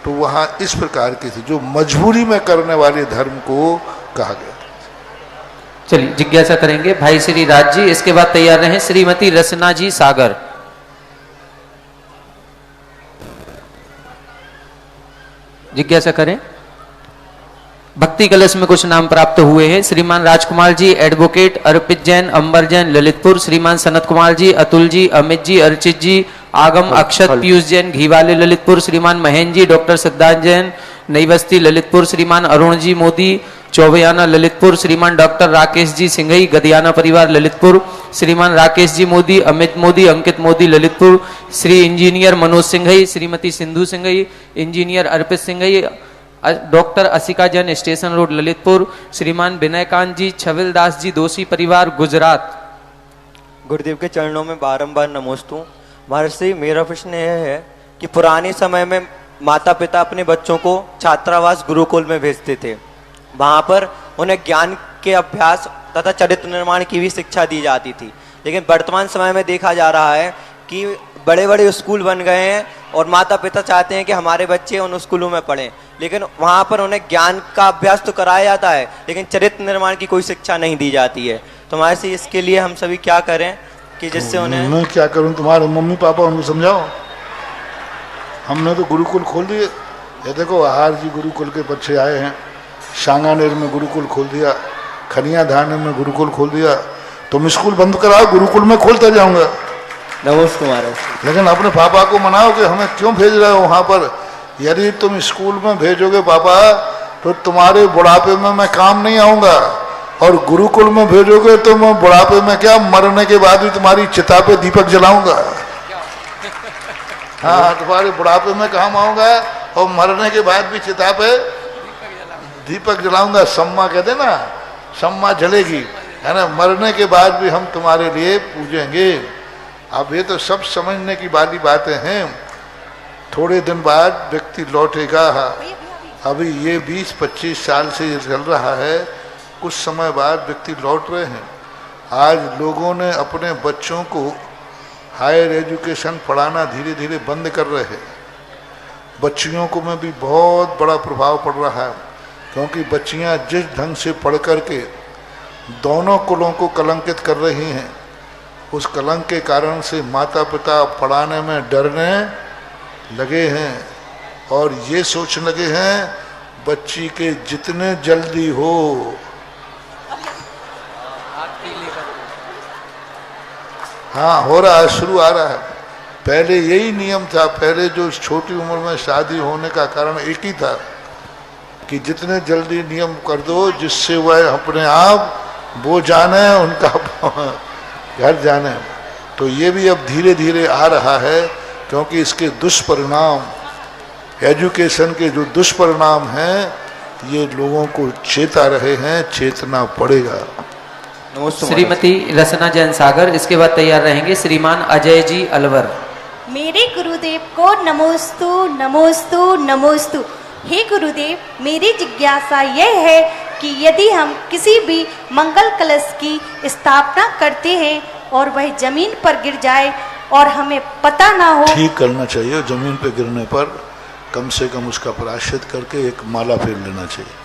तो वहाँ इस प्रकार की थी जो मजबूरी में करने वाले धर्म को कहा गया। चलिए जिज्ञासा करेंगे भाई श्री राज जी। इसके बाद तैयार रहें श्रीमती रचना जी सागर। जिज्ञासा करें। भक्ति कलश में कुछ नाम प्राप्त हुए हैं। श्रीमान राजकुमार जी एडवोकेट, अर्पित जैन, अंबर जैन ललितपुर, श्रीमान सनत कुमार जी, अतुल जी, अमित जी, अर्चित जी, आगम, अक्षत, पीयूष जैन घीवाले ललितपुर, श्रीमान महेंद्र जी, डॉक्टर सिद्धांत जैन नई बस्ती ललितपुर, श्रीमान अरुण जी मोदी चौबयाना ललितपुर, श्रीमान डॉक्टर राकेश जी सिंघई गदियाना परिवार Lalitpur, Shriman Rakesh ji Modi, Amit Modi, Ankit Modi Lalitpur, Shri engineer Manoj Singhai, Shrimati Sindhu Singhai, engineer Arpit Singhai, doctor Asika Jain station road Lalitpur, Shriman Vinaykant जी, छविल दास जी दोषी परिवार गुजरात। गुरुदेव के चरणों में बारंबार नमोस्तु। महाराज श्री मेरा प्रश्न यह है कि पुराने समय में माता पिता अपने बच्चों को छात्रावास गुरुकुल में भेजते थे। वहाँ पर उन्हें ज्ञान के अभ्यास तथा चरित्र निर्माण की भी शिक्षा दी जाती थी। लेकिन वर्तमान समय में देखा जा रहा है कि बड़े बड़े स्कूल बन गए हैं और माता पिता चाहते हैं कि हमारे बच्चे उन स्कूलों में पढ़ें, लेकिन वहाँ पर उन्हें ज्ञान का अभ्यास तो कराया जाता है, लेकिन चरित्र निर्माण की कोई शिक्षा नहीं दी जाती है। तो हमारे से इसके लिए हम सभी क्या करें कि जिससे उन्हें। मैं क्या करूं, तुम्हारे मम्मी पापा उनको समझाओ। हमने तो गुरुकुल खोल दिए। ये देखो आहार जी गुरुकुल के बच्चे आए हैं, सांगानेर में गुरुकुल खोल दिया, खनिया धाने में गुरुकुल खोल दिया। तुम स्कूल बंद कराओ, गुरुकुल में खोलता जाऊंगा। नमस्ते महाराज। लेकिन अपने पापा को मनाओ कि हमें क्यों भेज रहे हो वहाँ पर। यदि तुम स्कूल में भेजोगे पापा तो तुम्हारे बुढ़ापे में मैं काम नहीं आऊँगा, और गुरुकुल में भेजोगे तो मैं बुढ़ापे में क्या, मरने के बाद भी तुम्हारी चिता पे दीपक जलाऊंगा। हाँ, तुम्हारे बुढ़ापे में काम आऊँगा और मरने के बाद भी चिता पे दीपक जलाऊंगा। सम्मा कहते ना, सम्मा जलेगी, है ना। मरने के बाद भी हम तुम्हारे लिए पूजेंगे। अब ये तो सब समझने की वाली बातें हैं। थोड़े दिन बाद व्यक्ति लौटेगा। अभी ये 20-25 साल से ये चल रहा है, कुछ समय बाद व्यक्ति लौट रहे हैं। आज लोगों ने अपने बच्चों को हायर एजुकेशन पढ़ाना धीरे धीरे बंद कर रहे हैं। बच्चियों को में भी बहुत बड़ा प्रभाव पड़ रहा है, क्योंकि बच्चियां जिस ढंग से पढ़ कर के दोनों कुलों को कलंकित कर रही हैं, उस कलंक के कारण से माता पिता पढ़ाने में डरने लगे हैं और ये सोचने लगे हैं बच्ची के जितने जल्दी हो। हाँ, हो रहा है, शुरू आ रहा है। पहले यही नियम था। पहले जो छोटी उम्र में शादी होने का कारण एक ही था कि जितने जल्दी नियम कर दो जिससे वह अपने आप वो जाने, उनका घर जाने। तो ये भी अब धीरे धीरे आ रहा है, क्योंकि इसके दुष्परिणाम, एजुकेशन के जो दुष्परिणाम हैं, ये लोगों को चेता रहे हैं, चेतना पड़ेगा। श्रीमती रचना जैन सागर, इसके बाद तैयार रहेंगे श्रीमान अजय जी अलवर। मेरे गुरुदेव को नमोस्तु नमोस्तु नमोस्तु। हे गुरुदेव, मेरी जिज्ञासा यह है कि यदि हम किसी भी मंगल कलश की स्थापना करते हैं और वह जमीन पर गिर जाए और हमें पता ना हो, ठीक करना चाहिए। जमीन पे गिरने पर कम से कम उसका प्रायश्चित करके एक माला फेर लेना चाहिए।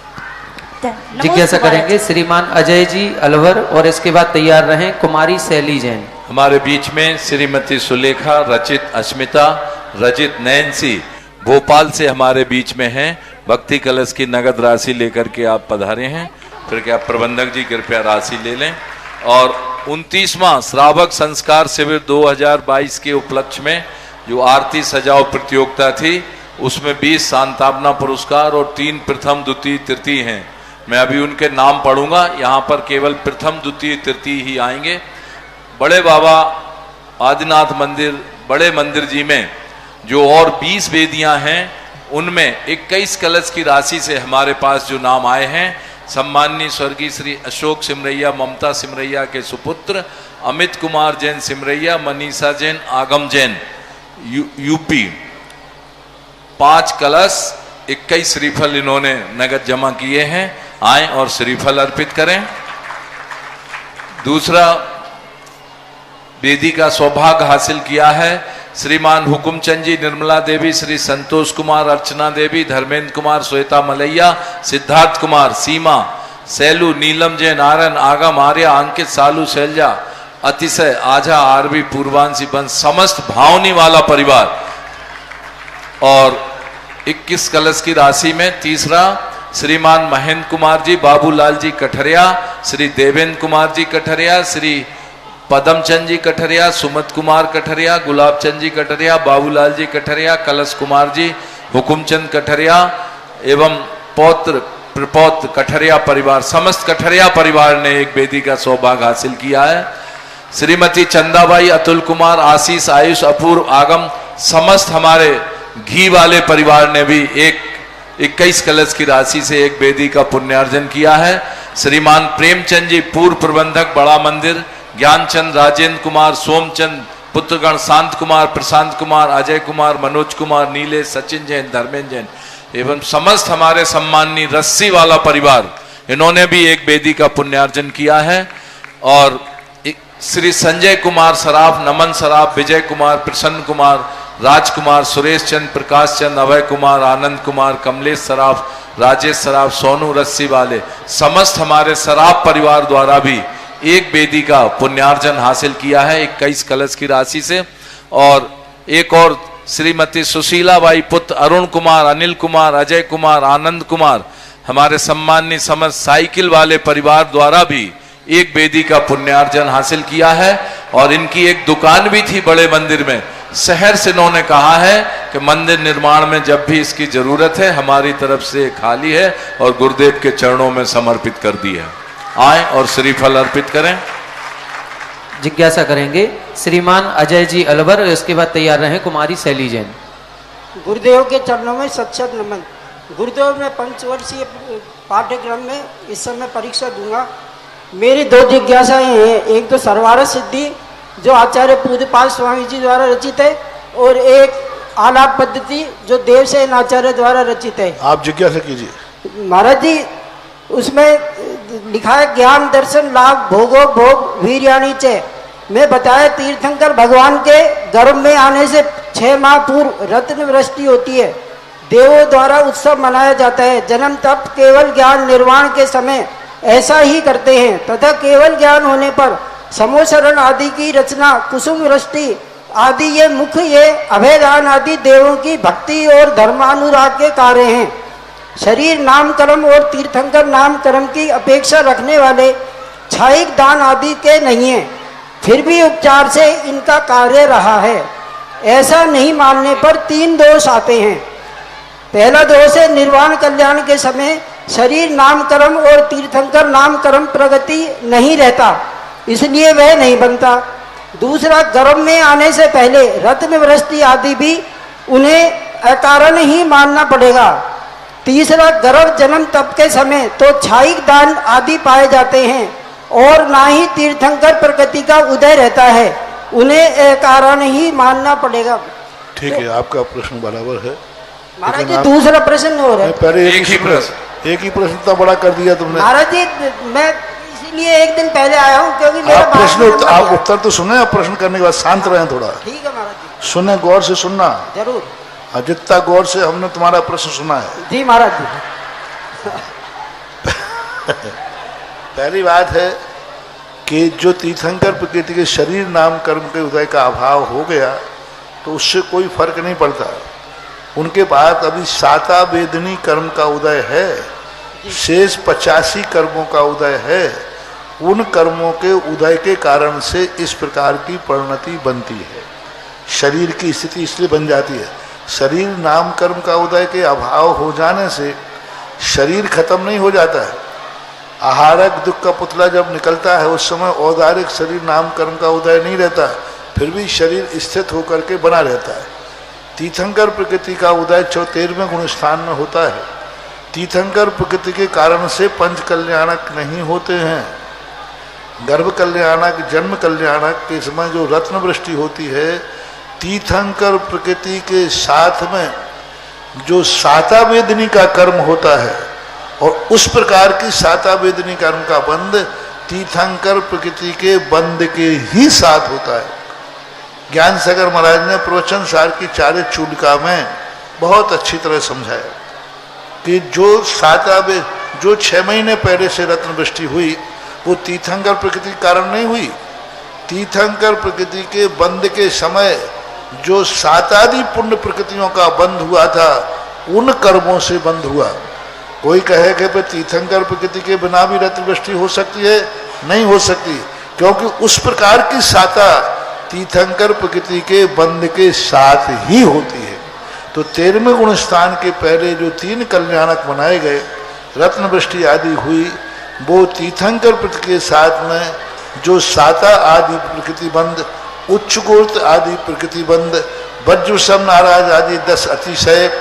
जिज्ञासा करेंगे श्रीमान अजय जी अलवर, और इसके बाद तैयार रहें कुमारी शैली जैन। हमारे बीच में श्रीमती सुलेखा, रचित अस्मिता, रजित नैन्सी भोपाल से हमारे बीच में हैं। भक्ति कलश की नगद राशि लेकर के आप पधारे हैं। फिर क्या प्रबंधक जी कृपया राशि ले लें। और 29वां श्रावक संस्कार शिविर 2022 के उपलक्ष्य में जो आरती सजाओ प्रतियोगिता थी, उसमें 20 सांत्वना पुरस्कार और 3 प्रथम द्वितीय तृतीय हैं। मैं अभी उनके नाम पढ़ूंगा। यहाँ पर केवल प्रथम द्वितीय तृतीय ही आएंगे। बड़े बाबा आदिनाथ मंदिर, बड़े मंदिर जी में जो और 20 वेदियां हैं, उनमें 21 कलश की राशि से हमारे पास जो नाम आए हैं, सम्माननीय स्वर्गीय श्री अशोक सिमरैया, ममता सिमरैया के सुपुत्र अमित कुमार जैन सिमरैया, मनीषा जैन, आगम जैन यूपी, 5 कलश 21 श्रीफल इन्होंने नगद जमा किए हैं। आए और श्रीफल अर्पित करें। दूसरा वेदी का सौभाग्य हासिल किया है श्रीमान हुकुमचंद जी, निर्मला देवी, श्री संतोष कुमार, अर्चना देवी, धर्मेंद्र कुमार, श्वेता मलैया, सिद्धार्थ कुमार, सीमा, सैलू, नीलम जैन, आर्यन, आगम, आर्या, अंकित, सालू, शैलजा, अतिशय, आजा, आरबी, पूर्वांशी, बंश, समस्त भावनी वाला परिवार। और 21 कलश की राशि में तीसरा श्रीमान महेंद्र कुमार जी, बाबूलाल जी कठरिया, श्री देवेंद्र कुमार जी कठरिया, श्री पदमचंद जी कठरिया, सुमत कुमार कठरिया, गुलाबचंद जी कठरिया, बाबूलाल जी कठरिया, कलश कुमार जी, हुकुमचंद कठरिया एवं पौत्र प्रपौत्र कठरिया परिवार, समस्त कठरिया परिवार ने एक वेदी का सौभाग्य हासिल किया है। श्रीमती चंदाबाई, अतुल कुमार, आशीष, आयुष, अपूर्व, आगम, समस्त हमारे घी वाले परिवार ने भी 21 कलश की राशि से एक वेदी का पुण्यार्जन किया है। श्रीमान प्रेमचंद जी, पूर्व प्रबंधक, बड़ा मंदिर, ज्ञानचंद, राजेंद्र कुमार, सोमचंद, पुत्रगण, शांत कुमार, प्रशांत कुमार, अजय कुमार, मनोज कुमार, नीलेश, सचिन जैन, धर्मेंद्र जैन एवं समस्त हमारे सम्माननीय रस्सी वाला परिवार, इन्होंने भी एक वेदी का पुण्यार्जन किया है। और श्री संजय कुमार सराफ, नमन सराफ, विजय कुमार, प्रसन्न कुमार राजकुमार, सुरेश चंद, प्रकाश चंद, अभय कुमार, आनंद कुमार, कमलेश सराफ, राजेश सराफ, सोनू रस्सी वाले, समस्त हमारे सराफ परिवार द्वारा भी एक वेदी का पुण्यार्जन हासिल किया है 21 कलश की राशि से। और एक और श्रीमती सुशीला बाई, पुत्र अरुण कुमार, अनिल कुमार, अजय कुमार, आनंद कुमार, हमारे सम्माननीय समस्त साइकिल वाले परिवार द्वारा भी एक वेदी का पुण्यार्जन हासिल किया है। और इनकी एक दुकान भी थी बड़े मंदिर में, शहर से इन्होंने कहा है कि मंदिर निर्माण में जब भी इसकी जरूरत है हमारी तरफ से खाली है और गुरुदेव के चरणों में समर्पित कर दी है। आए और श्रीफल अर्पित करें। जिज्ञासा करेंगे श्रीमान अजय जी अलवर, इसके बाद तैयार रहे कुमारी शैली जैन। गुरुदेव के चरणों में सत नमन। गुरुदेव, मैं पंचवर्षीय पाठ्यक्रम में इस समय परीक्षा दूंगा। मेरी दो जिज्ञासाएं हैं, एक तो सर्वार्थ सिद्धि जो आचार्य पूज्यपाद स्वामी जी द्वारा रचित है, और एक आलाप पद्धति जो देवसेन आचार्य द्वारा रचित है। आप जिज्ञासा कीजिए। महाराज जी, उसमें लिखा है ज्ञान दर्शन लाभ भोगो भोग वीर्याणी चे में बताया तीर्थंकर भगवान के गर्भ में आने से 6 माह पूर्व रत्न वृष्टि होती है, देवों द्वारा उत्सव मनाया जाता है। जन्म तप केवल ज्ञान निर्वाण के समय ऐसा ही करते हैं तथा केवल ज्ञान होने पर समोशरण आदि की रचना, कुसुम वृष्टि आदि ये मुख्य ये अभेदान आदि देवों की भक्ति और धर्मानुराग के कार्य हैं। शरीर नामकर्म और तीर्थंकर नामकर्म की अपेक्षा रखने वाले छायिक दान आदि के नहीं है, फिर भी उपचार से इनका कार्य रहा है। ऐसा नहीं मानने पर 3 दोष आते हैं। पहला दोष है निर्वाण कल्याण के समय शरीर नामकर्म और तीर्थंकर नामकर्म प्रगति नहीं रहता, इसलिए वह नहीं बनता। दूसरा, गर्भ में आने से पहले रत्न वृष्टि आदि भी उन्हें अकारण ही मानना पड़ेगा। तीसरा, गर्भ जन्म तप के समय तो छायिक दान आदि पाए जाते हैं और ना ही तीर्थंकर प्रकृति का उदय रहता है, उन्हें अकारण ही मानना पड़ेगा। ठीक है, आपका प्रश्न बराबर है। महाराज जी, दूसरा प्रश्न हो रहा है। पहले एक ही प्रश्न इतना बड़ा कर दिया तुमने। महाराज जी, मैं इसीलिए एक दिन पहले आया हूँ क्योंकि मेरा आप उत्तर तो सुने, आप प्रश्न करने के बाद शांत रहें थोड़ा। ठीक है महाराज जी। सुने, गौर से सुनना जरूर। जितना गौर से हमने तुम्हारा प्रश्न सुना है। जी महाराज जी। पहली बात है कि जो तीर्थंकर प्रकृति के शरीर नाम कर्म के उदय का अभाव हो गया तो उससे कोई फर्क नहीं पड़ता। उनके बाद अभी 7 वेदनी कर्म का उदय है, शेष 85 कर्मों का उदय है। उन कर्मों के उदय के कारण से इस प्रकार की परिणति बनती है, शरीर की स्थिति इसलिए बन जाती है। शरीर नाम कर्म का उदय के अभाव हो जाने से शरीर खत्म नहीं हो जाता है। आहारक दुख का पुतला जब निकलता है उस समय औदारिक शरीर नाम कर्म का उदय नहीं रहता, फिर भी शरीर स्थित होकर के बना रहता है। तीर्थंकर प्रकृति का उदय 13वें गुण स्थान में होता है। तीर्थंकर प्रकृति के कारण से पंच कल्याणक नहीं होते हैं। गर्भ कल्याणक, जन्म कल्याणक के समय जो रत्न वृष्टि होती है, तीर्थंकर प्रकृति के साथ में जो 7 वेदनी का कर्म होता है और उस प्रकार की 7 वेदनी कर्म का बंध तीर्थंकर प्रकृति के बंध के ही साथ होता है। ज्ञान सागर महाराज ने प्रवचन सार की 4 चूलिका में बहुत अच्छी तरह समझाया कि जो 6 महीने पहले से रत्न वृष्टि हुई वो तीर्थंकर प्रकृति के कारण नहीं हुई। तीर्थंकर प्रकृति के बंध के समय जो 7 आदि पुण्य प्रकृतियों का बंध हुआ था उन कर्मों से बंध हुआ। कोई कहे कि तीर्थंकर प्रकृति के बिना भी रत्न वृष्टि हो सकती है, नहीं हो सकती, क्योंकि उस प्रकार की 7 तीर्थंकर प्रकृति के बंध के साथ ही होती है। तो 13वें गुण स्थान के पहले जो 3 कल्याणक बनाए गए, रत्न वृष्टि आदि हुई, वो तीर्थंकर प्रकृति के साथ में जो 7 आदि प्रकृति बंध, उच्चकोट आदि प्रकृति बंध, वज्रसम नाराज आदि 10 अतिशय,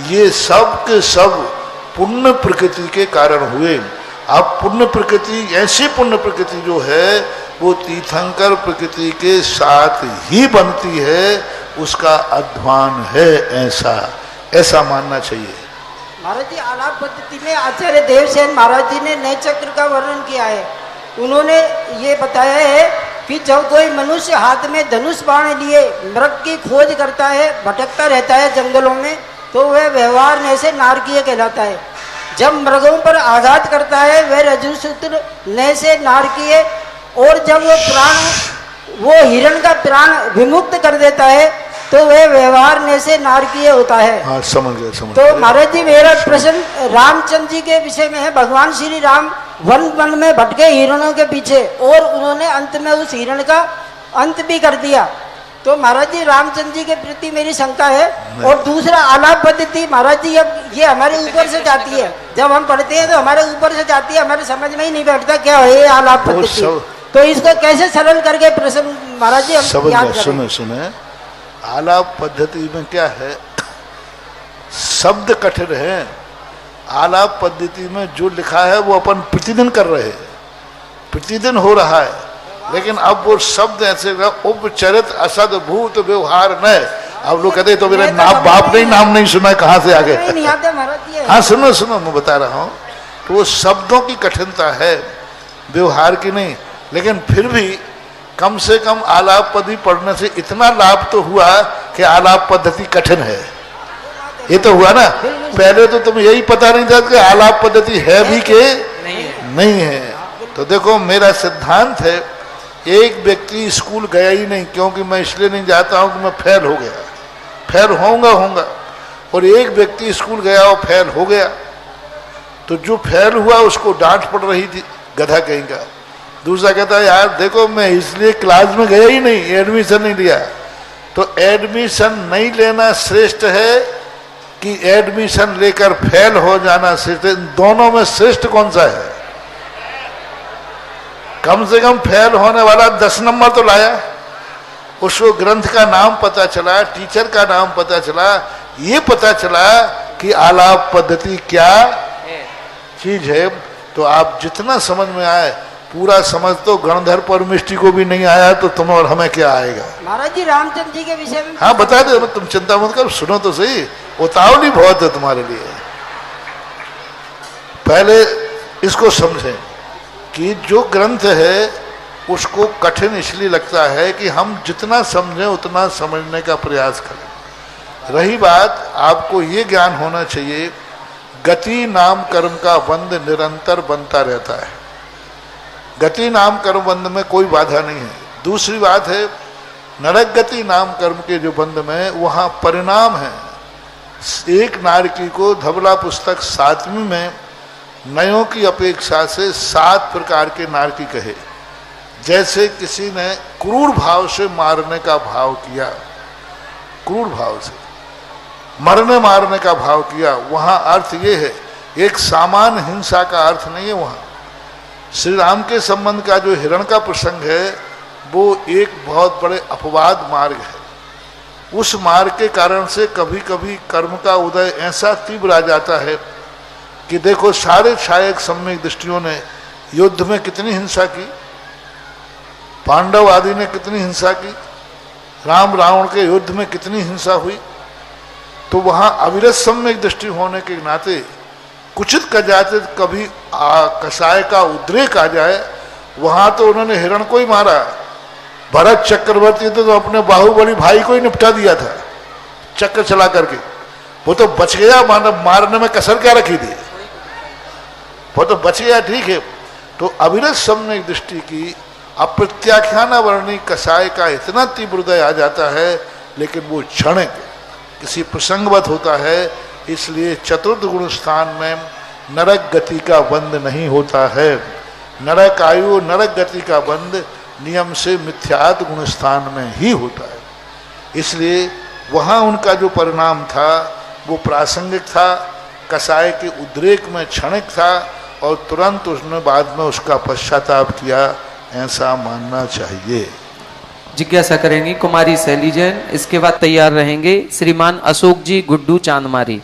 ये सब के सब पुण्य प्रकृति के कारण हुए। अब पुण्य प्रकृति, ऐसी पुण्य प्रकृति जो है वो तीर्थंकर प्रकृति के साथ ही बनती है, उसका अध्वान है, ऐसा मानना चाहिए। महाराज जी, आलाप पद्धति में आचार्य देवसेन महाराज जी ने नए चक्र का वर्णन किया है। उन्होंने ये बताया है कि जब कोई मनुष्य हाथ में धनुष बाण लिए मृग की खोज करता है, भटकता रहता है जंगलों में, तो वह व्यवहार में से नारकीय कहलाता है। जब मृगों पर आघात करता है वह रजुसूत्र नय से नारकीय, और जब वो हिरण का प्राण विमुक्त कर देता है तो वह व्यवहार में से नारकीय होता है। हाँ, समझ गए। तो महाराज जी, मेरा प्रश्न रामचंद्र जी के विषय में है। भगवान श्री राम वन वन में भटके हिरणों के पीछे, और उन्होंने अंत में उस हिरण का अंत भी कर दिया। तो महाराज जी, रामचंद्र जी के प्रति मेरी शंका है। और दूसरा, आलाप पद्धति महाराज जी, अब ये हमारे ऊपर से जाती है, जब हम पढ़ते हैं तो हमारे ऊपर से जाती है, हमारे समझ में ही नहीं बैठता क्या है ये आलाप पद्धति। तो इसको कैसे सरल करके प्रश्न महाराज जी हम याद करें? सुने, आलाप पद्धति में क्या है, शब्द कठिन है। आलाप पद्धति में जो लिखा है वो अपन प्रतिदिन कर रहे हैं, प्रतिदिन हो रहा है, लेकिन अब वो शब्द ऐसे उपचरित असद भूत व्यवहार न। अब लोग कहते तो मेरा नाम बाप नहीं, नाम नहीं सुना, कहाँ से आ गए? हाँ, सुनो मैं बता रहा हूँ। तो वो शब्दों की कठिनता है, व्यवहार की नहीं। लेकिन फिर भी कम से कम आलाप पद्धति पढ़ने से इतना लाभ तो हुआ कि आलाप पद्धति कठिन है, ये तो हुआ ना। पहले तो तुम्हें यही पता नहीं था कि आलाप पद्धति है भी कि नहीं है। तो देखो, मेरा सिद्धांत है, एक व्यक्ति स्कूल गया ही नहीं, क्योंकि मैं इसलिए नहीं जाता हूं कि मैं फेल हो गया, फेल होऊंगा, और एक व्यक्ति स्कूल गया और फेल हो गया, तो जो फेल हुआ उसको डांट पड़ रही थी, गधा कहेंगे। दूसरा कहता है, यार देखो मैं इसलिए क्लास में गया ही नहीं, एडमिशन नहीं लिया। तो एडमिशन नहीं लेना श्रेष्ठ है कि एडमिशन लेकर फेल हो जाना श्रेष्ठ है? दोनों में श्रेष्ठ कौन सा है? कम से कम फेल होने वाला 10 नंबर तो लाया, उसको ग्रंथ का नाम पता चला, टीचर का नाम पता चला, ये पता चला कि आलाप पद्धति क्या चीज है। तो आप जितना समझ में आए पूरा समझ, तो गणधर परमिष्टि को भी नहीं आया तो तुम और हमें क्या आएगा? महाराज जी, रामचंद्र जी के विषय में हाँ बता दे, तुम चिंता मत करो, सुनो तो सही, उतावली बहुत है तुम्हारे लिए। पहले इसको समझें कि जो ग्रंथ है उसको कठिन इसलिए लगता है कि हम जितना समझें उतना समझने का प्रयास करें। रही बात, आपको ये ज्ञान होना चाहिए, गति नाम कर्म का बंध निरंतर बनता रहता है। गति नाम कर्म बंध में कोई बाधा नहीं है। दूसरी बात है, नरक गति नाम कर्म के जो बंध में वहाँ परिणाम है। एक नारकी को धबला पुस्तक 7वीं में नयों की अपेक्षा से 7 प्रकार के नारकी कहे। जैसे किसी ने क्रूर भाव से मारने का भाव किया, क्रूर भाव से मरने मारने का भाव किया, वहाँ अर्थ ये है, एक सामान्य हिंसा का अर्थ नहीं है। वहाँ श्री राम के संबंध का जो हिरण का प्रसंग है वो एक बहुत बड़े अपवाद मार्ग है। उस मार्ग के कारण से कभी कभी कर्म का उदय ऐसा तीव्र आ जाता है कि देखो, सारे छायक सम्यक दृष्टियों ने युद्ध में कितनी हिंसा की, पांडव आदि ने कितनी हिंसा की, राम रावण के युद्ध में कितनी हिंसा हुई। तो वहाँ अविरत सम्यक दृष्टि होने के नाते कुचित का जाते कभी कसाय का उद्रेक आ जाए, वहां तो उन्होंने हिरण को ही मारा। भरत चक्रवर्ती तो अपने बाहुबली भाई को ही निपटा दिया था चक्र चला करके, वो तो बच गया, मारने में कसर क्या रखी थी, वो तो बच गया, ठीक है। तो अविरत सम्यक दृष्टि की अप्रत्याख्याना वर्णी कसाय का इतना तीव्र उदय आ जाता है, लेकिन वो क्षणिक किसी प्रसंगवत होता है। इसलिए चतुर्थ गुण स्थान में नरक गति का बंध नहीं होता है। नरक आयु नरक गति का बंध नियम से मिथ्यात गुण स्थान में ही होता है। इसलिए वहाँ उनका जो परिणाम था वो प्रासंगिक था, कसाय के उद्रेक में क्षणिक था, और तुरंत उसने बाद में उसका पश्चाताप किया, ऐसा मानना चाहिए। जिज्ञासा करेंगी कुमारी शैली जैन, इसके बाद तैयार रहेंगे श्रीमान अशोक जी गुड्डू चांदमारी।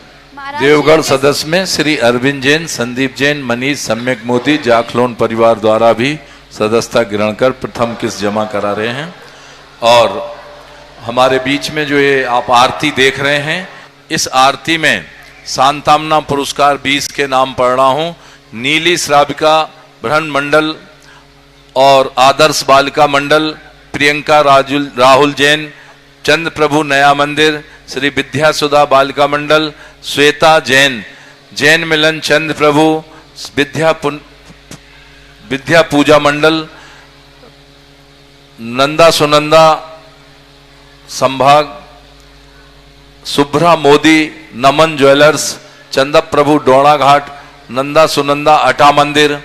देवगढ़ सदस्य में श्री अरविंद जैन, संदीप जैन, मनीष सम्यक मोदी जाखलोन परिवार द्वारा भी सदस्यता ग्रहण कर प्रथम किस्त जमा करा रहे हैं। और हमारे बीच में जो ये आप आरती देख रहे हैं, इस आरती में शांतामना पुरस्कार 20 के नाम पढ़ रहा हूँ। नीली श्राविका ब्रह्मंड मंडल और आदर्श बालिका मंडल प्रियंका राहुल जैन, चंद्र प्रभु नया मंदिर, श्री विद्या सुधा बालिका मंडल श्वेता जैन, जैन मिलन चंद्र प्रभु, विद्या पूजा मंडल नंदा सुनंदा संभाग, शुभ्रा मोदी नमन ज्वेलर्स, चंदप प्रभु डोणा घाट, नंदा सुनंदा अटा मंदिर,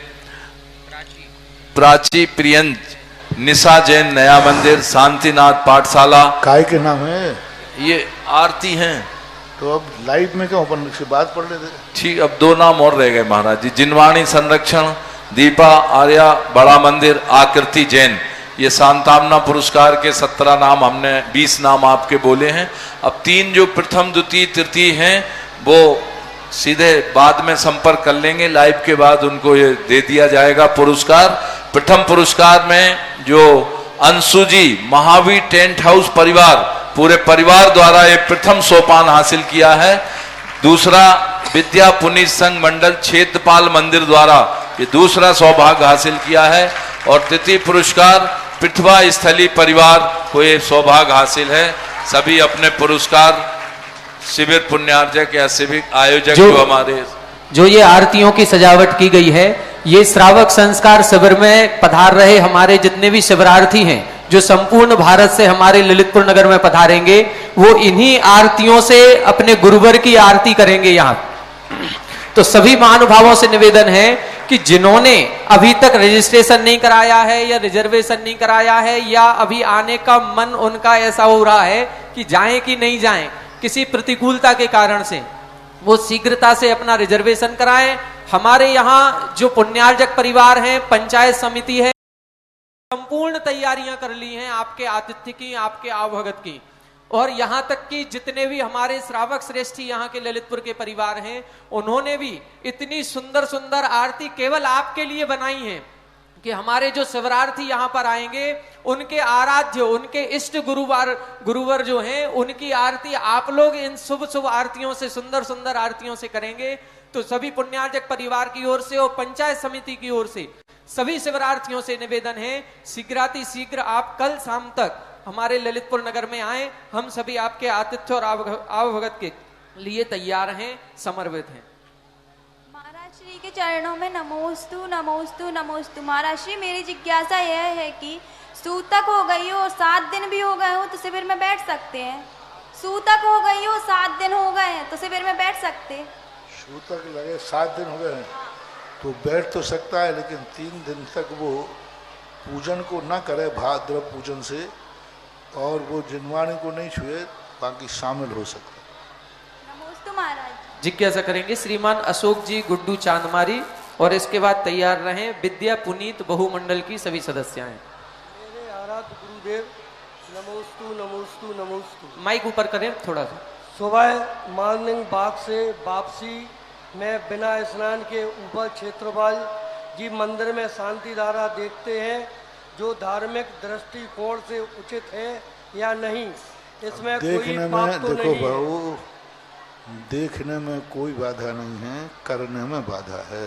प्राची प्रियंत निशा जैन नया मंदिर, शांतिनाथ पाठशाला। काय के नाम है ये आरती हैं। तो अब लाइव में क्यों अपन से बात पढ़ लेते। ठीक, अब 2 नाम और रह गए महाराज जी। जिनवाणी संरक्षण दीपा आर्या बड़ा मंदिर, आकृति जैन। ये सांतावना पुरस्कार के 17 नाम हमने 20 नाम आपके बोले हैं। अब 3 जो प्रथम द्वितीय तृतीय हैं वो सीधे बाद में संपर्क कर लेंगे, लाइव के बाद उनको ये दे दिया जाएगा पुरस्कार। प्रथम पुरस्कार में जो अंशु जी महावीर टेंट हाउस परिवार, पूरे परिवार द्वारा ये प्रथम सोपान हासिल किया है। दूसरा विद्या पुनीत संघ मंडल क्षेत्रपाल मंदिर द्वारा ये दूसरा सौभाग्य हासिल किया है। और तृतीय पुरस्कार पृथ्वा स्थली परिवार को ये सौभाग्य हासिल है। सभी अपने पुरस्कार शिविर पुण्यार्जक या शिविर आयोजक जो हमारे जो ये आरतियों की सजावट की गई है, ये श्रावक संस्कार शिविर में पधार रहे हमारे जितने भी शिविरार्थी हैं जो संपूर्ण भारत से हमारे ललितपुर नगर में पधारेंगे, वो इन्हीं आरतियों से अपने गुरुवर की आरती करेंगे यहाँ। तो सभी महानुभावों से निवेदन है कि जिन्होंने अभी तक रजिस्ट्रेशन नहीं कराया है या रिजर्वेशन नहीं कराया है या अभी आने का मन उनका ऐसा हो रहा है कि जाएं कि नहीं जाएं किसी प्रतिकूलता के कारण से, वो शीघ्रता से अपना रिजर्वेशन कराएं। हमारे यहाँ जो पुण्यार्जक परिवार हैं, पंचायत समिति है, संपूर्ण तैयारियां कर ली हैं आपके आतिथ्य की, आपके आवभगत की। और यहाँ तक कि जितने भी हमारे श्रावक श्रेष्ठी यहाँ के ललितपुर के परिवार हैं, उन्होंने भी इतनी सुंदर सुंदर आरती केवल आपके लिए बनाई है कि हमारे जो शिवरार्थी यहाँ पर आएंगे उनके आराध्य, उनके इष्ट गुरुवर जो हैं, उनकी आरती आप लोग इन शुभ शुभ आरतियों से, सुंदर सुंदर आरतियों से करेंगे। तो सभी पुण्यार्जक परिवार की ओर से और पंचायत समिति की ओर से सभी शिवरार्थियों से निवेदन है, शीघ्राति शीघ्र आप कल शाम तक हमारे ललितपुर नगर में आए। हम सभी आपके आतिथ्य और आवभगत के लिए तैयार हैं, समर्पित हैं। महाराज श्री के चरणों में नमोस्तु नमोस्तु नमोस्तु। महाराज श्री, मेरी जिज्ञासा यह है कि सूतक हो गई हो और 7 दिन भी हो गए हो तो शिविर में बैठ सकते हैं। सूतक हो गई हो 7 दिन हो गए हैं तो शिविर में बैठ सकते। सूतक लगे 7 दिन हो गए हैं तो बैठ तो सकता है, लेकिन 3 दिन तक वो पूजन को न करे भाद्र पूजन से, और वो जिनवाणी को नहीं छुए, बाकी शामिल हो सकता है। नमोस्तु महाराज। जिज्ञासा करेंगे श्रीमान अशोक जी गुड्डू चांदमारी, और इसके बाद तैयार रहें विद्या पुनीत बहुमंडल की सभी सदस्याएं। मेरे आराध्य गुरुदेव नमोस्तु नमोस्तु नमोस्तु। माइक ऊपर करें थोड़ा सा। सुबह मॉर्निंग वॉक से वापसी में बिना स्नान के ऊपर क्षेत्रपाल जी मंदिर में शांति धारा देखते हैं, जो धार्मिक दृष्टिकोण से उचित है या नहीं, इसमें कोई पाप तो देखो नहीं भाऊ, देखने में कोई बाधा नहीं है, करने में बाधा है।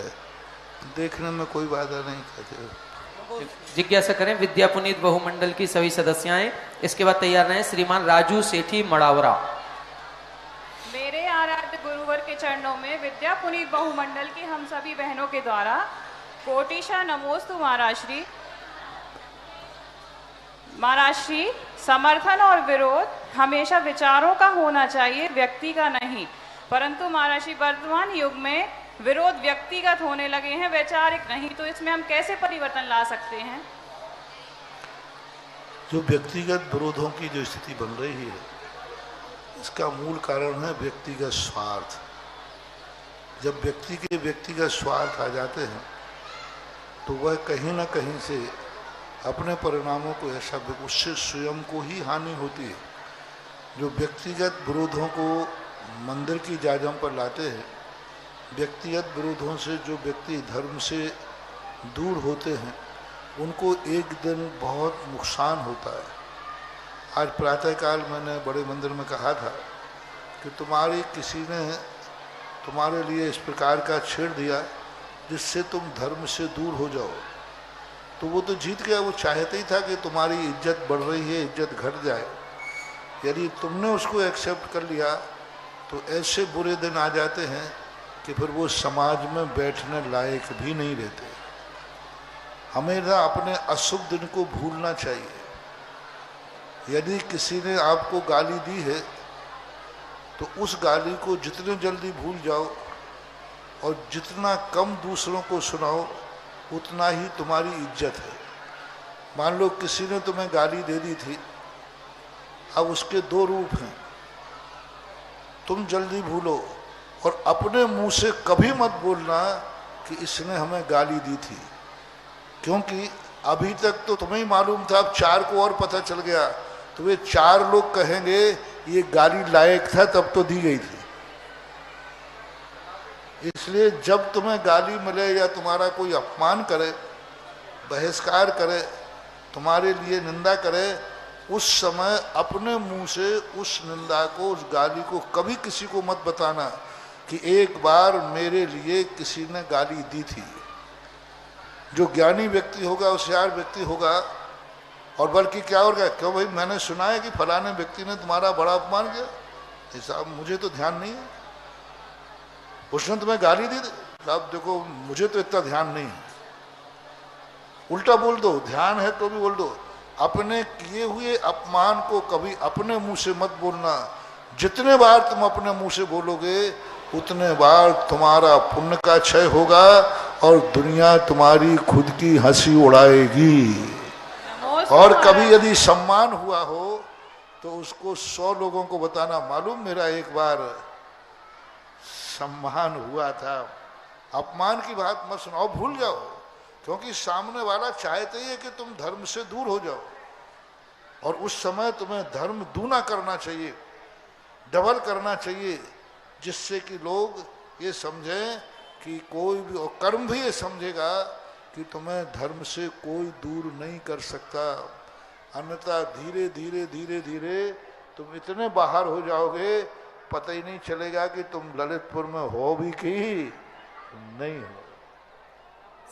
देखने में कोई बाधा नहीं कहते। जिज्ञासा करें विद्या पुनीत बहुमंडल की सभी सदस्याएं। इसके बाद तैयार रहें श्रीमान राजू सेठी मड़ावरा। मेरे आराध्य गुरुवर के चरणों में विद्या पुनीत बहुमंडल की हम सभी बहनों के द्वारा कोटिशा नमोस्तु। महाराज श्री, महाराज श्री, समर्थन और विरोध हमेशा विचारों का होना चाहिए, व्यक्ति का नहीं। परंतु महाराज श्री वर्तमान युग में विरोध व्यक्तिगत होने लगे हैं, वैचारिक नहीं। तो इसमें हम कैसे परिवर्तन ला सकते हैं? जो व्यक्तिगत विरोधों की जो स्थिति बन रही है, इसका मूल कारण है व्यक्तिगत स्वार्थ। जब व्यक्ति के व्यक्तिगत स्वार्थ आ जाते हैं तो वह कहीं ना कहीं से अपने परिणामों को ऐसा, उससे स्वयं को ही हानि होती है। जो व्यक्तिगत विरोधों को मंदिर की जाजम पर लाते हैं, व्यक्तिगत विरोधों से जो व्यक्ति धर्म से दूर होते हैं, उनको एक दिन बहुत नुकसान होता है। आज प्रातःकाल मैंने बड़े मंदिर में कहा था कि तुम्हारी किसी ने तुम्हारे लिए इस प्रकार का छेड़ दिया जिससे तुम धर्म से दूर हो जाओ, तो वो तो जीत गया। वो चाहते ही था कि तुम्हारी इज्जत बढ़ रही है, इज्जत घट जाए। यदि तुमने उसको एक्सेप्ट कर लिया तो ऐसे बुरे दिन आ जाते हैं कि फिर वो समाज में बैठने लायक भी नहीं रहते। हमेशा अपने अशुभ दिन को भूलना चाहिए। यदि किसी ने आपको गाली दी है तो उस गाली को जितने जल्दी भूल जाओ और जितना कम दूसरों को सुनाओ उतना ही तुम्हारी इज्जत है। मान लो किसी ने तुम्हें गाली दे दी थी, अब उसके दो रूप हैं। तुम जल्दी भूलो और अपने मुंह से कभी मत बोलना कि इसने हमें गाली दी थी, क्योंकि अभी तक तो तुम्हें ही मालूम था, अब 4 को और पता चल गया तो वे 4 लोग कहेंगे ये गाली लायक था तब तो दी गई थी। इसलिए जब तुम्हें गाली मिले या तुम्हारा कोई अपमान करे, बहिष्कार करे, तुम्हारे लिए निंदा करे, उस समय अपने मुंह से उस निंदा को, उस गाली को कभी किसी को मत बताना कि एक बार मेरे लिए किसी ने गाली दी थी। जो ज्ञानी व्यक्ति होगा, होशियार व्यक्ति होगा, और बल्कि क्या होगा, क्यों भाई मैंने सुना है कि फलाने व्यक्ति ने तुम्हारा बड़ा अपमान किया, साहब मुझे तो ध्यान नहीं है, उसने तुम्हें गाली दी, साहब देखो मुझे तो इतना ध्यान नहीं है। उल्टा बोल दो, ध्यान है तो भी बोल दो। अपने किए हुए अपमान को कभी अपने मुंह से मत बोलना। जितने बार तुम अपने मुंह से बोलोगे उतने बार तुम्हारा पुण्य का क्षय होगा और दुनिया तुम्हारी खुद की हंसी उड़ाएगी। और कभी यदि सम्मान हुआ हो तो उसको 100 लोगों को बताना, मालूम मेरा एक बार सम्मान हुआ था। अपमान की बात मत सुनाओ, भूल जाओ, क्योंकि सामने वाला चाहते ही है कि तुम धर्म से दूर हो जाओ, और उस समय तुम्हें धर्म दूना करना चाहिए, डबल करना चाहिए, जिससे कि लोग ये समझें कि कोई भी, और कर्म भी ये समझेगा कि तुम्हें धर्म से कोई दूर नहीं कर सकता। अन्यथा धीरे धीरे धीरे धीरे तुम इतने बाहर हो जाओगे, पता ही नहीं चलेगा कि तुम ललितपुर में हो भी कि नहीं हो।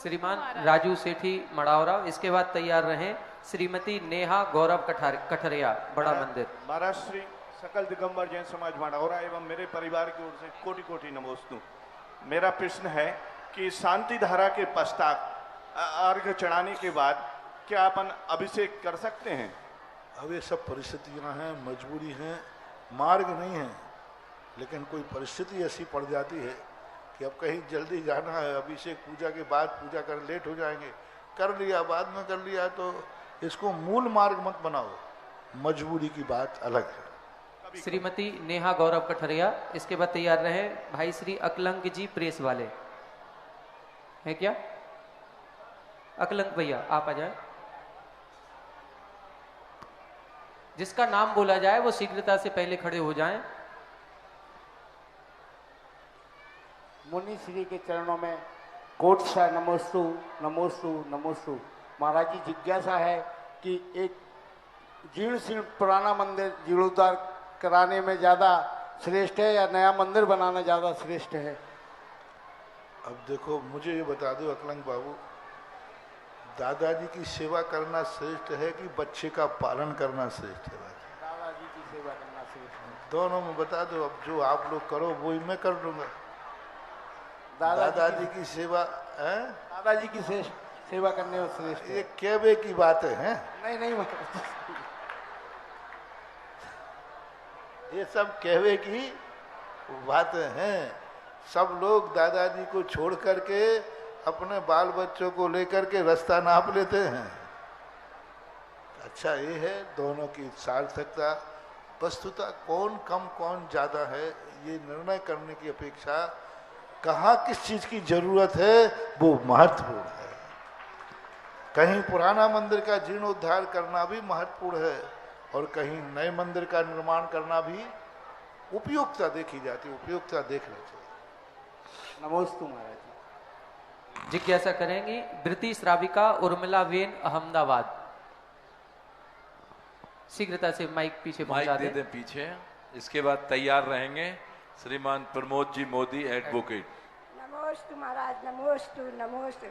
श्रीमान राजू सेठी मड़ावरा, इसके बाद तैयार रहें श्रीमती नेहा गौरव कठरिया, बड़ा मंदिर। महाराज श्री सकल दिगंबर जैन समाज मड़ावरा एवं मेरे परिवार की ओर से कोटि कोटि नमोस्तु। मेरा प्रश्न है कि शांति धारा के पश्चात अर्घ्य चढ़ाने के बाद क्या अपन अभिषेक कर सकते हैं? अब ये सब परिस्थितियां हैं, मजबूरी है, मार्ग नहीं है, लेकिन कोई परिस्थिति ऐसी पड़ जाती है कि अब कहीं जल्दी जाना है, अभिषेक पूजा के बाद पूजा कर लेट हो जाएंगे, कर लिया बाद में कर लिया, तो इसको मूल मार्ग मत बनाओ, मजबूरी की बात अलग है। श्रीमती नेहा गौरव कठरिया, इसके बाद तैयार रहे भाई श्री अकलंक जी प्रेस वाले है क्या? अकलंक भैया आप आ जाए। जिसका नाम बोला जाए वो शीघ्रता से पहले खड़े हो जाएं। मुनि श्री के चरणों में कोट सा नमोस्तु नमोस्तु नमोस्तु। महाराज जी जिज्ञासा है कि एक जीर्ण शीर्ण पुराना मंदिर जीर्णोद्धार कराने में ज़्यादा श्रेष्ठ है या नया मंदिर बनाना ज़्यादा श्रेष्ठ है? अब देखो, मुझे ये बता दो अकलंक बाबू, दादाजी की सेवा करना श्रेष्ठ है कि बच्चे का पालन करना श्रेष्ठ है? दादाजी की सेवा करना श्रेष्ठ है। दोनों में बता दो। अब जो आप लोग करो वही मैं कर लूँगा। दादाजी की सेवा है, दादाजी की सेवा करने में श्रेष्ठ है। ये कहवे की बातें हैं, नहीं ये सब कहवे की बातें हैं। सब लोग दादाजी को छोड़ करके अपने बाल बच्चों को लेकर के रास्ता नाप लेते हैं। अच्छा ये है दोनों की सार्थकता। वस्तुतः कौन कम कौन ज्यादा है ये निर्णय करने की अपेक्षा कहाँ किस चीज की जरूरत है वो महत्वपूर्ण है। कहीं पुराना मंदिर का जीर्णोद्धार करना भी महत्वपूर्ण है और कहीं नए मंदिर का निर्माण करना भी उपयुक्तता देखी जाती है, उपयुक्तता देखना चाहिए। नमोस्तु महाराज। जिज्ञासा करेंगी वृत्ति श्राविका उर्मिला वेन अहमदाबाद। शीघ्रता से माइक पीछे पहुंचा दे दें पीछे। इसके बाद तैयार रहेंगे श्रीमान प्रमोद जी मोदी एडवोकेट। नमोस्तु महाराज, नमोस्तु नमोस्तु।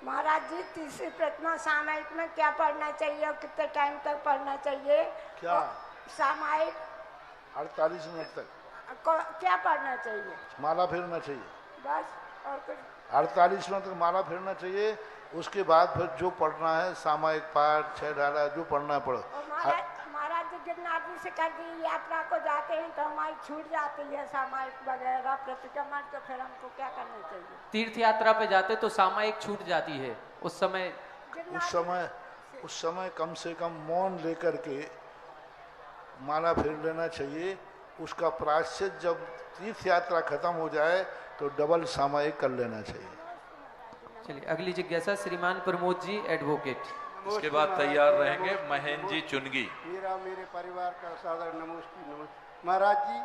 महाराज जी तीसरी प्रतिमा सामायिक में क्या पढ़ना चाहिए और कितने टाइम तक पढ़ना चाहिए? क्या सामायिक 48 मिनट तक क्या पढ़ना चाहिए? माला फेरना चाहिए बस और कुछ? 48 मिनट तक माला फेरना चाहिए। उसके बाद फिर जो पढ़ना है सामायिक पाठ 6 ढाला जो पढ़ना है पढ़ो। महाराज जी गिरनार जी से कर दी यात्रा को जाते हैं तो हमारी छूट जाती है सामायिक वगैरह प्रतिक्रमण, तो फिर हमको क्या करना चाहिए? तीर्थ यात्रा पे जाते तो सामायिक छूट जाती है। उस समय कम से कम मौन लेकर के माला फेर लेना चाहिए। उसका प्रायश्चित जब तीर्थ यात्रा खत्म हो जाए तो डबल सामायिक कर लेना चाहिए। चलिए अगली जिज्ञासा श्रीमान प्रमोद जी एडवोकेट। उसके बाद तैयार रहेंगे महेंद्र जी चुनगी। मेरे परिवार का सादर नमस्ते। महाराज जी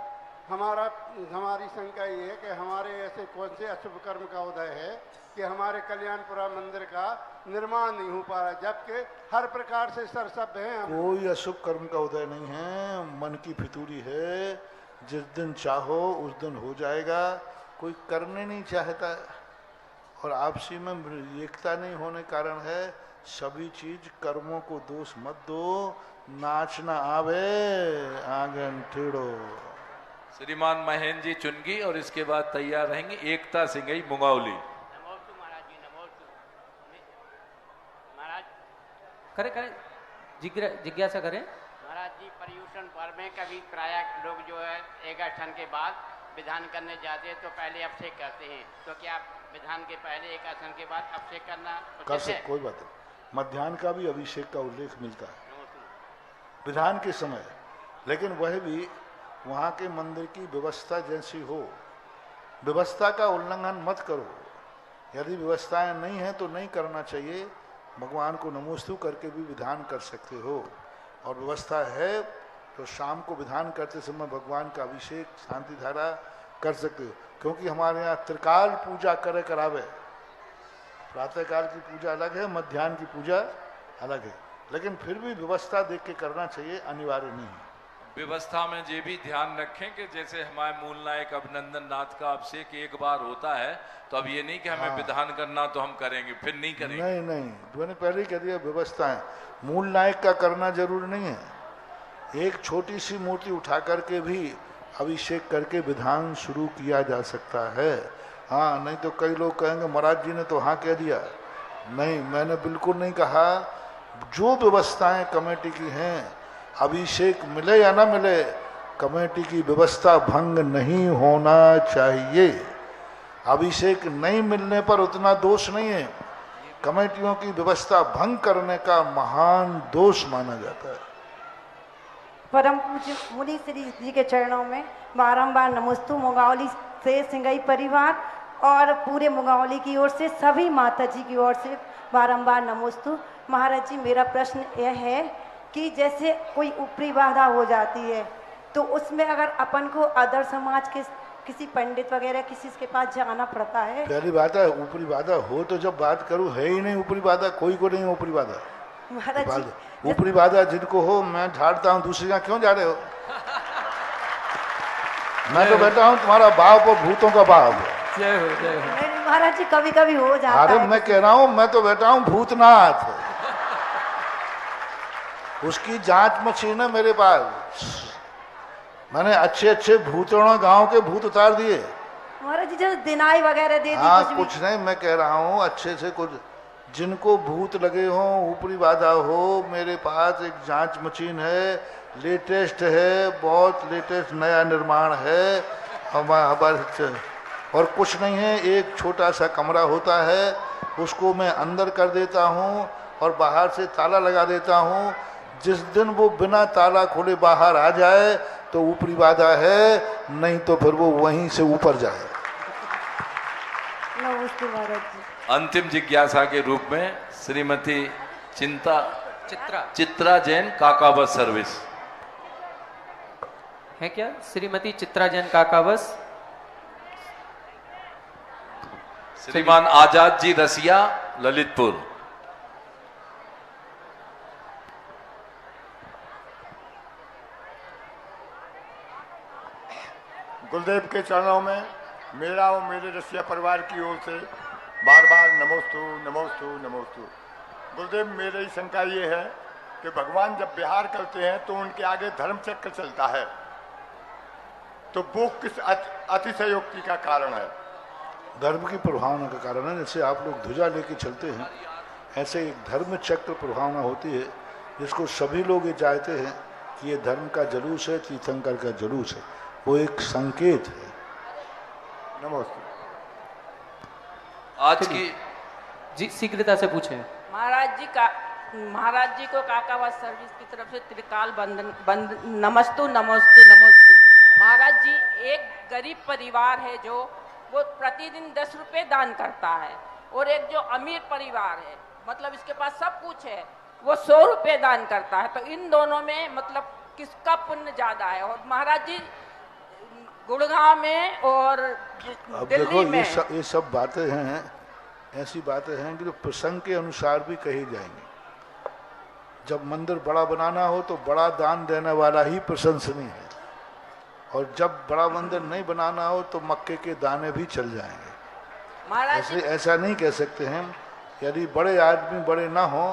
हमारी शंका ये है कि हमारे ऐसे कौन से अशुभ कर्म का उदय है कि हमारे कल्याणपुरा मंदिर का निर्माण नहीं हो पा रहा, जबकि हर प्रकार से सरसब्य हैं हम। कोई अशुभ कर्म का उदय नहीं है, मन की फितूरी है। जिस दिन चाहो उस दिन हो जाएगा। कोई करने नहीं चाहता और आपसी में एकता नहीं होने कारण है। सभी चीज कर्मों को दोष मत दो, नाचना आवे आंगन टेढ़ो। श्रीमान महेंद्र जी चुनगी और इसके बाद तैयार रहेंगे एकता सिंगई मुंगावली। करें जिज्ञासा करें। महाराज जी पर्यूषण पर्व में कभी प्राय लोग जो है एक स्थान के बाद विधान करने जाते हैं तो पहले अभिषेक करते हैं, तो क्या विधान के पहले एक आसन के बाद अभिषेक करना कर सकते? कोई बात नहीं। मध्याह्न का भी अभिषेक का उल्लेख मिलता है विधान के समय, लेकिन वह भी वहाँ के मंदिर की व्यवस्था जैसी हो। व्यवस्था का उल्लंघन मत करो। यदि व्यवस्थाएं नहीं है तो नहीं करना चाहिए। भगवान को नमोस्तु करके भी विधान कर सकते हो, और व्यवस्था है तो शाम को विधान करते समय भगवान का अभिषेक शांति धारा कर सकते हो। क्योंकि हमारे यहाँ त्रिकाल पूजा करे करावे। प्रातःकाल की पूजा अलग है, मध्याह्न की पूजा अलग है, लेकिन फिर भी व्यवस्था देख के करना चाहिए, अनिवार्य नहीं है। व्यवस्था में ये भी ध्यान रखें कि जैसे हमारे मूल नायक अभिनंदन नाथ का अभिषेक एक बार होता है, तो अब ये नहीं कि हमें विधान करना तो हम करेंगे फिर नहीं करेंगे। नहीं, मैंने पहले ही कह दिया व्यवस्था है। मूल नायक का करना जरूरी नहीं है। एक छोटी सी मूर्ति उठा करके भी अभिषेक करके विधान शुरू किया जा सकता है। हाँ, नहीं तो कई लोग कहेंगे महाराज जी ने तो हाँ कह दिया। नहीं, मैंने बिल्कुल नहीं कहा। जो व्यवस्थाएं कमेटी की हैं, अभिषेक मिले या ना मिले, कमेटी की व्यवस्था भंग नहीं होना चाहिए। अभिषेक नहीं मिलने पर उतना दोष नहीं है, कमेटियों की व्यवस्था भंग करने का महान दोष माना जाता है। परम पूज्य मुनि श्री जी के चरणों में बारंबार नमोस्तु। मुंगावली से सिंगई परिवार और पूरे मुंगावली की ओर से सभी माता जी की ओर से बारंबार नमोस्तु। महाराज जी मेरा प्रश्न यह है कि जैसे कोई ऊपरी बाधा हो जाती है तो उसमें अगर अपन को अदर समाज के किसी पंडित वगैरह किसी के पास जाना पड़ता है? पहली बात है ऊपरी बाधा हो तो जब बात करूं, है ही नहीं ऊपरी बाधा, कोई को नहीं ऊपरी बाधा। महाराज जी ऊपरी बाधा जिनको हो मैं झाड़ता हूँ, दूसरी का क्यों जा रहे हो? मैं तो बैठा हूँ तुम्हारा बाप और भूतों का बाप। जय हो जय हो। नहीं महाराज जी कभी कभी हो जाता है। अरे मैं कह रहा हूँ, मैं तो बैठा हूँ भूतनाथ, उसकी जांच मशीन है मेरे पास। मैंने अच्छे अच्छे भूतों गांव के भूत उतार दिए। महाराज जी जैसे दिनाई वगैरह दे दी। हाँ, कुछ नहीं, मैं कह रहा हूँ अच्छे से कुछ जिनको भूत लगे हो, ऊपरी बाधा हो, मेरे पास एक जांच मशीन है, लेटेस्ट है, बहुत लेटेस्ट नया निर्माण है हमारे। और कुछ नहीं है, एक छोटा सा कमरा होता है, उसको मैं अंदर कर देता हूँ और बाहर से ताला लगा देता हूँ। जिस दिन वो बिना ताला खोले बाहर आ जाए तो ऊपरी बाधा है, नहीं तो फिर वो वहीं से ऊपर जाए। नमस्ते महाराज जी। अंतिम जिज्ञासा के रूप में श्रीमती चित्रा जैन काकाबस सर्विस है क्या? श्रीमती चित्रा जैन काकाबस। श्रीमान आजाद जी रसिया ललितपुर। गुरुदेव के चरणों में मेरा और मेरे रसिया परिवार की ओर से बार बार नमोस्तु नमोस्तु नमोस्तु। गुरुदेव मेरी शंका ये है कि भगवान जब विहार करते हैं तो उनके आगे धर्म चक्र चलता है, तो वो किस अतिशयोक्ति का कारण है? धर्म की प्रभावना का कारण है। जैसे आप लोग ध्वजा लेके चलते हैं, ऐसे एक धर्म चक्र प्रभावना होती है जिसको सभी लोग ये चाहते हैं कि ये धर्म का जुलूस है, तीर्थंकर का जुलूस है, वो एक संकेत है। नमस्ते। आज की जी शीघ्रता से पूछें। महाराज जी को काकावास सर्विस की तरफ से त्रिकाल बंदन नमस्तु नमस्तु नमस्तु। महाराज जी, एक गरीब परिवार है जो वो प्रतिदिन 10 रुपए दान करता है, और एक जो अमीर परिवार है, मतलब इसके पास सब कुछ है, वो 100 रुपए दान करता है। तो इन दोनों में मतलब किसका पुण्य ज्यादा है? और महाराज जी गुड़गांव में और अब दिल्ली देखो में ये सब बातें हैं, ऐसी बातें हैं कि जो प्रसंग के अनुसार भी कही जाएंगी। जब मंदिर बड़ा बनाना हो तो बड़ा दान देने वाला ही प्रशंसनीय है, और जब बड़ा मंदिर नहीं बनाना हो तो मक्के के दाने भी चल जाएंगे। महाराज जी ऐसा नहीं कह सकते हैं। यदि बड़े आदमी बड़े ना हो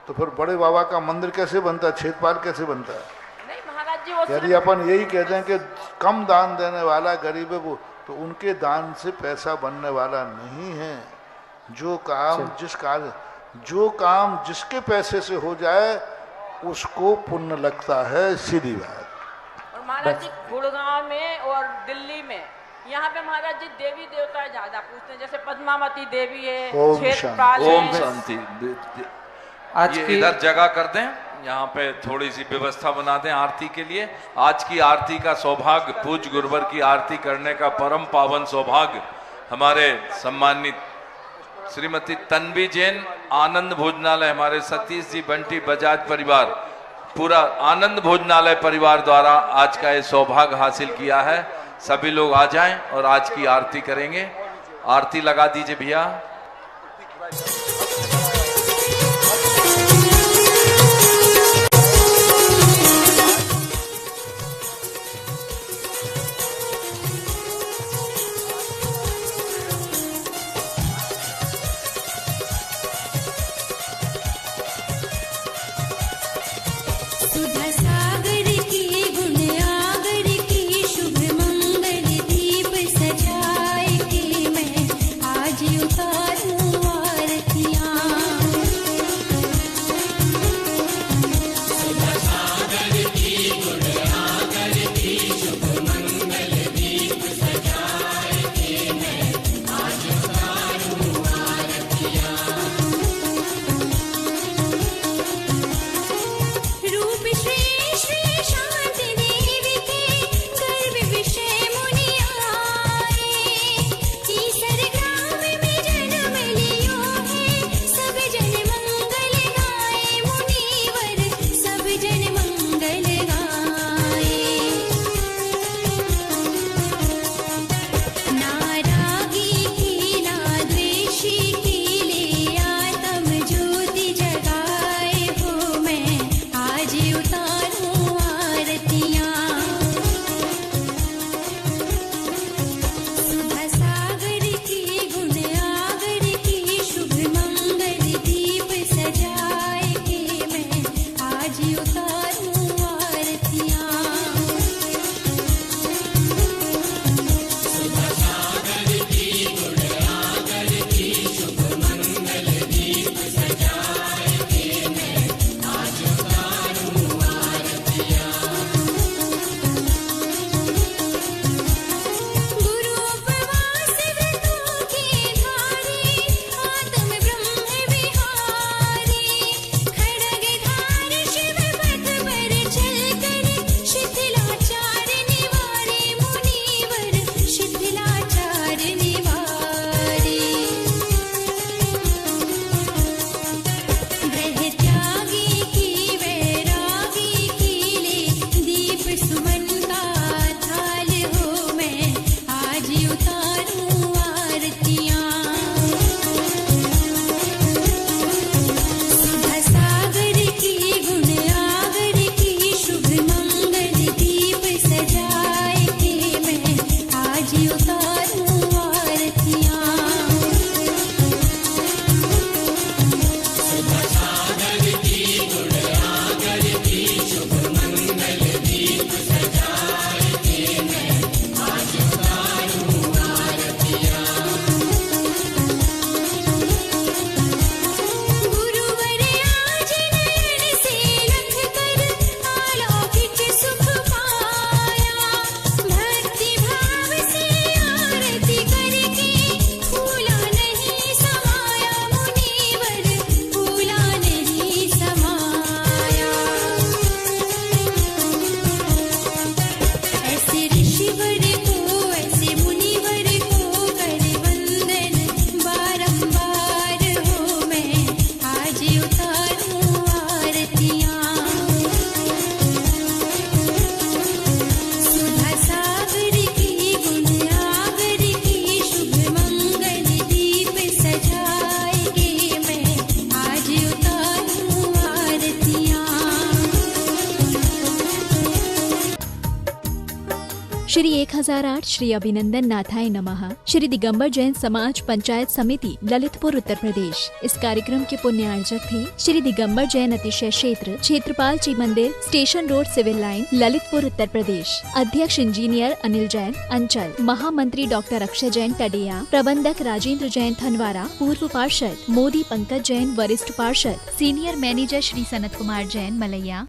तो फिर बड़े बाबा का मंदिर कैसे बनता है, क्षेत्रपाल कैसे बनता है? नहीं महाराज जी, वो यदि अपन यही कहते हैं कि कम दान देने वाला गरीब है वो, तो उनके दान से पैसा बनने वाला नहीं है। जो काम जिसके पैसे से हो जाए उसको पुण्य लगता है, सीधी बात। और महाराज जी गुड़गांव में और दिल्ली में, यहाँ पे महाराज जी देवी देवता ज्यादा पूछते हैं, जैसे पद्मावती देवी है, क्षेत्रपाल है। ओम शांति। आज ये इधर जगह कर दें, यहाँ पे थोड़ी सी व्यवस्था बना दें आरती के लिए। आज की आरती का सौभाग्य, पूज्य गुरुवर की आरती करने का परम पावन सौभाग्य हमारे सम्मानित श्रीमती तन्वी जैन, आनंद भोजनालय, हमारे सतीश जी बंटी बजाज परिवार, पूरा आनंद भोजनालय परिवार द्वारा आज का ये सौभाग्य हासिल किया है। सभी लोग आ जाएं और आज की आरती करेंगे। आरती लगा दीजिए भैया। आज उतारूं आरती। श्री 1008 श्री अभिनंदन नाथाय नमः श्री दिगंबर जैन समाज पंचायत समिति ललितपुर उत्तर प्रदेश। इस कार्यक्रम के पुण्यार्जक थे श्री दिगंबर जैन अतिशय क्षेत्र क्षेत्रपाल जी मंदिर station road civil line Lalitpur Uttar Pradesh. अध्यक्ष इंजीनियर अनिल जैन अंचल, महामंत्री डॉक्टर अक्षय जैन टडिया, प्रबंधक राजेंद्र जैन थनवारा, पूर्व पार्षद मोदी पंकज जैन वरिष्ठ पार्षद, सीनियर मैनेजर श्री सनत कुमार जैन मलैया।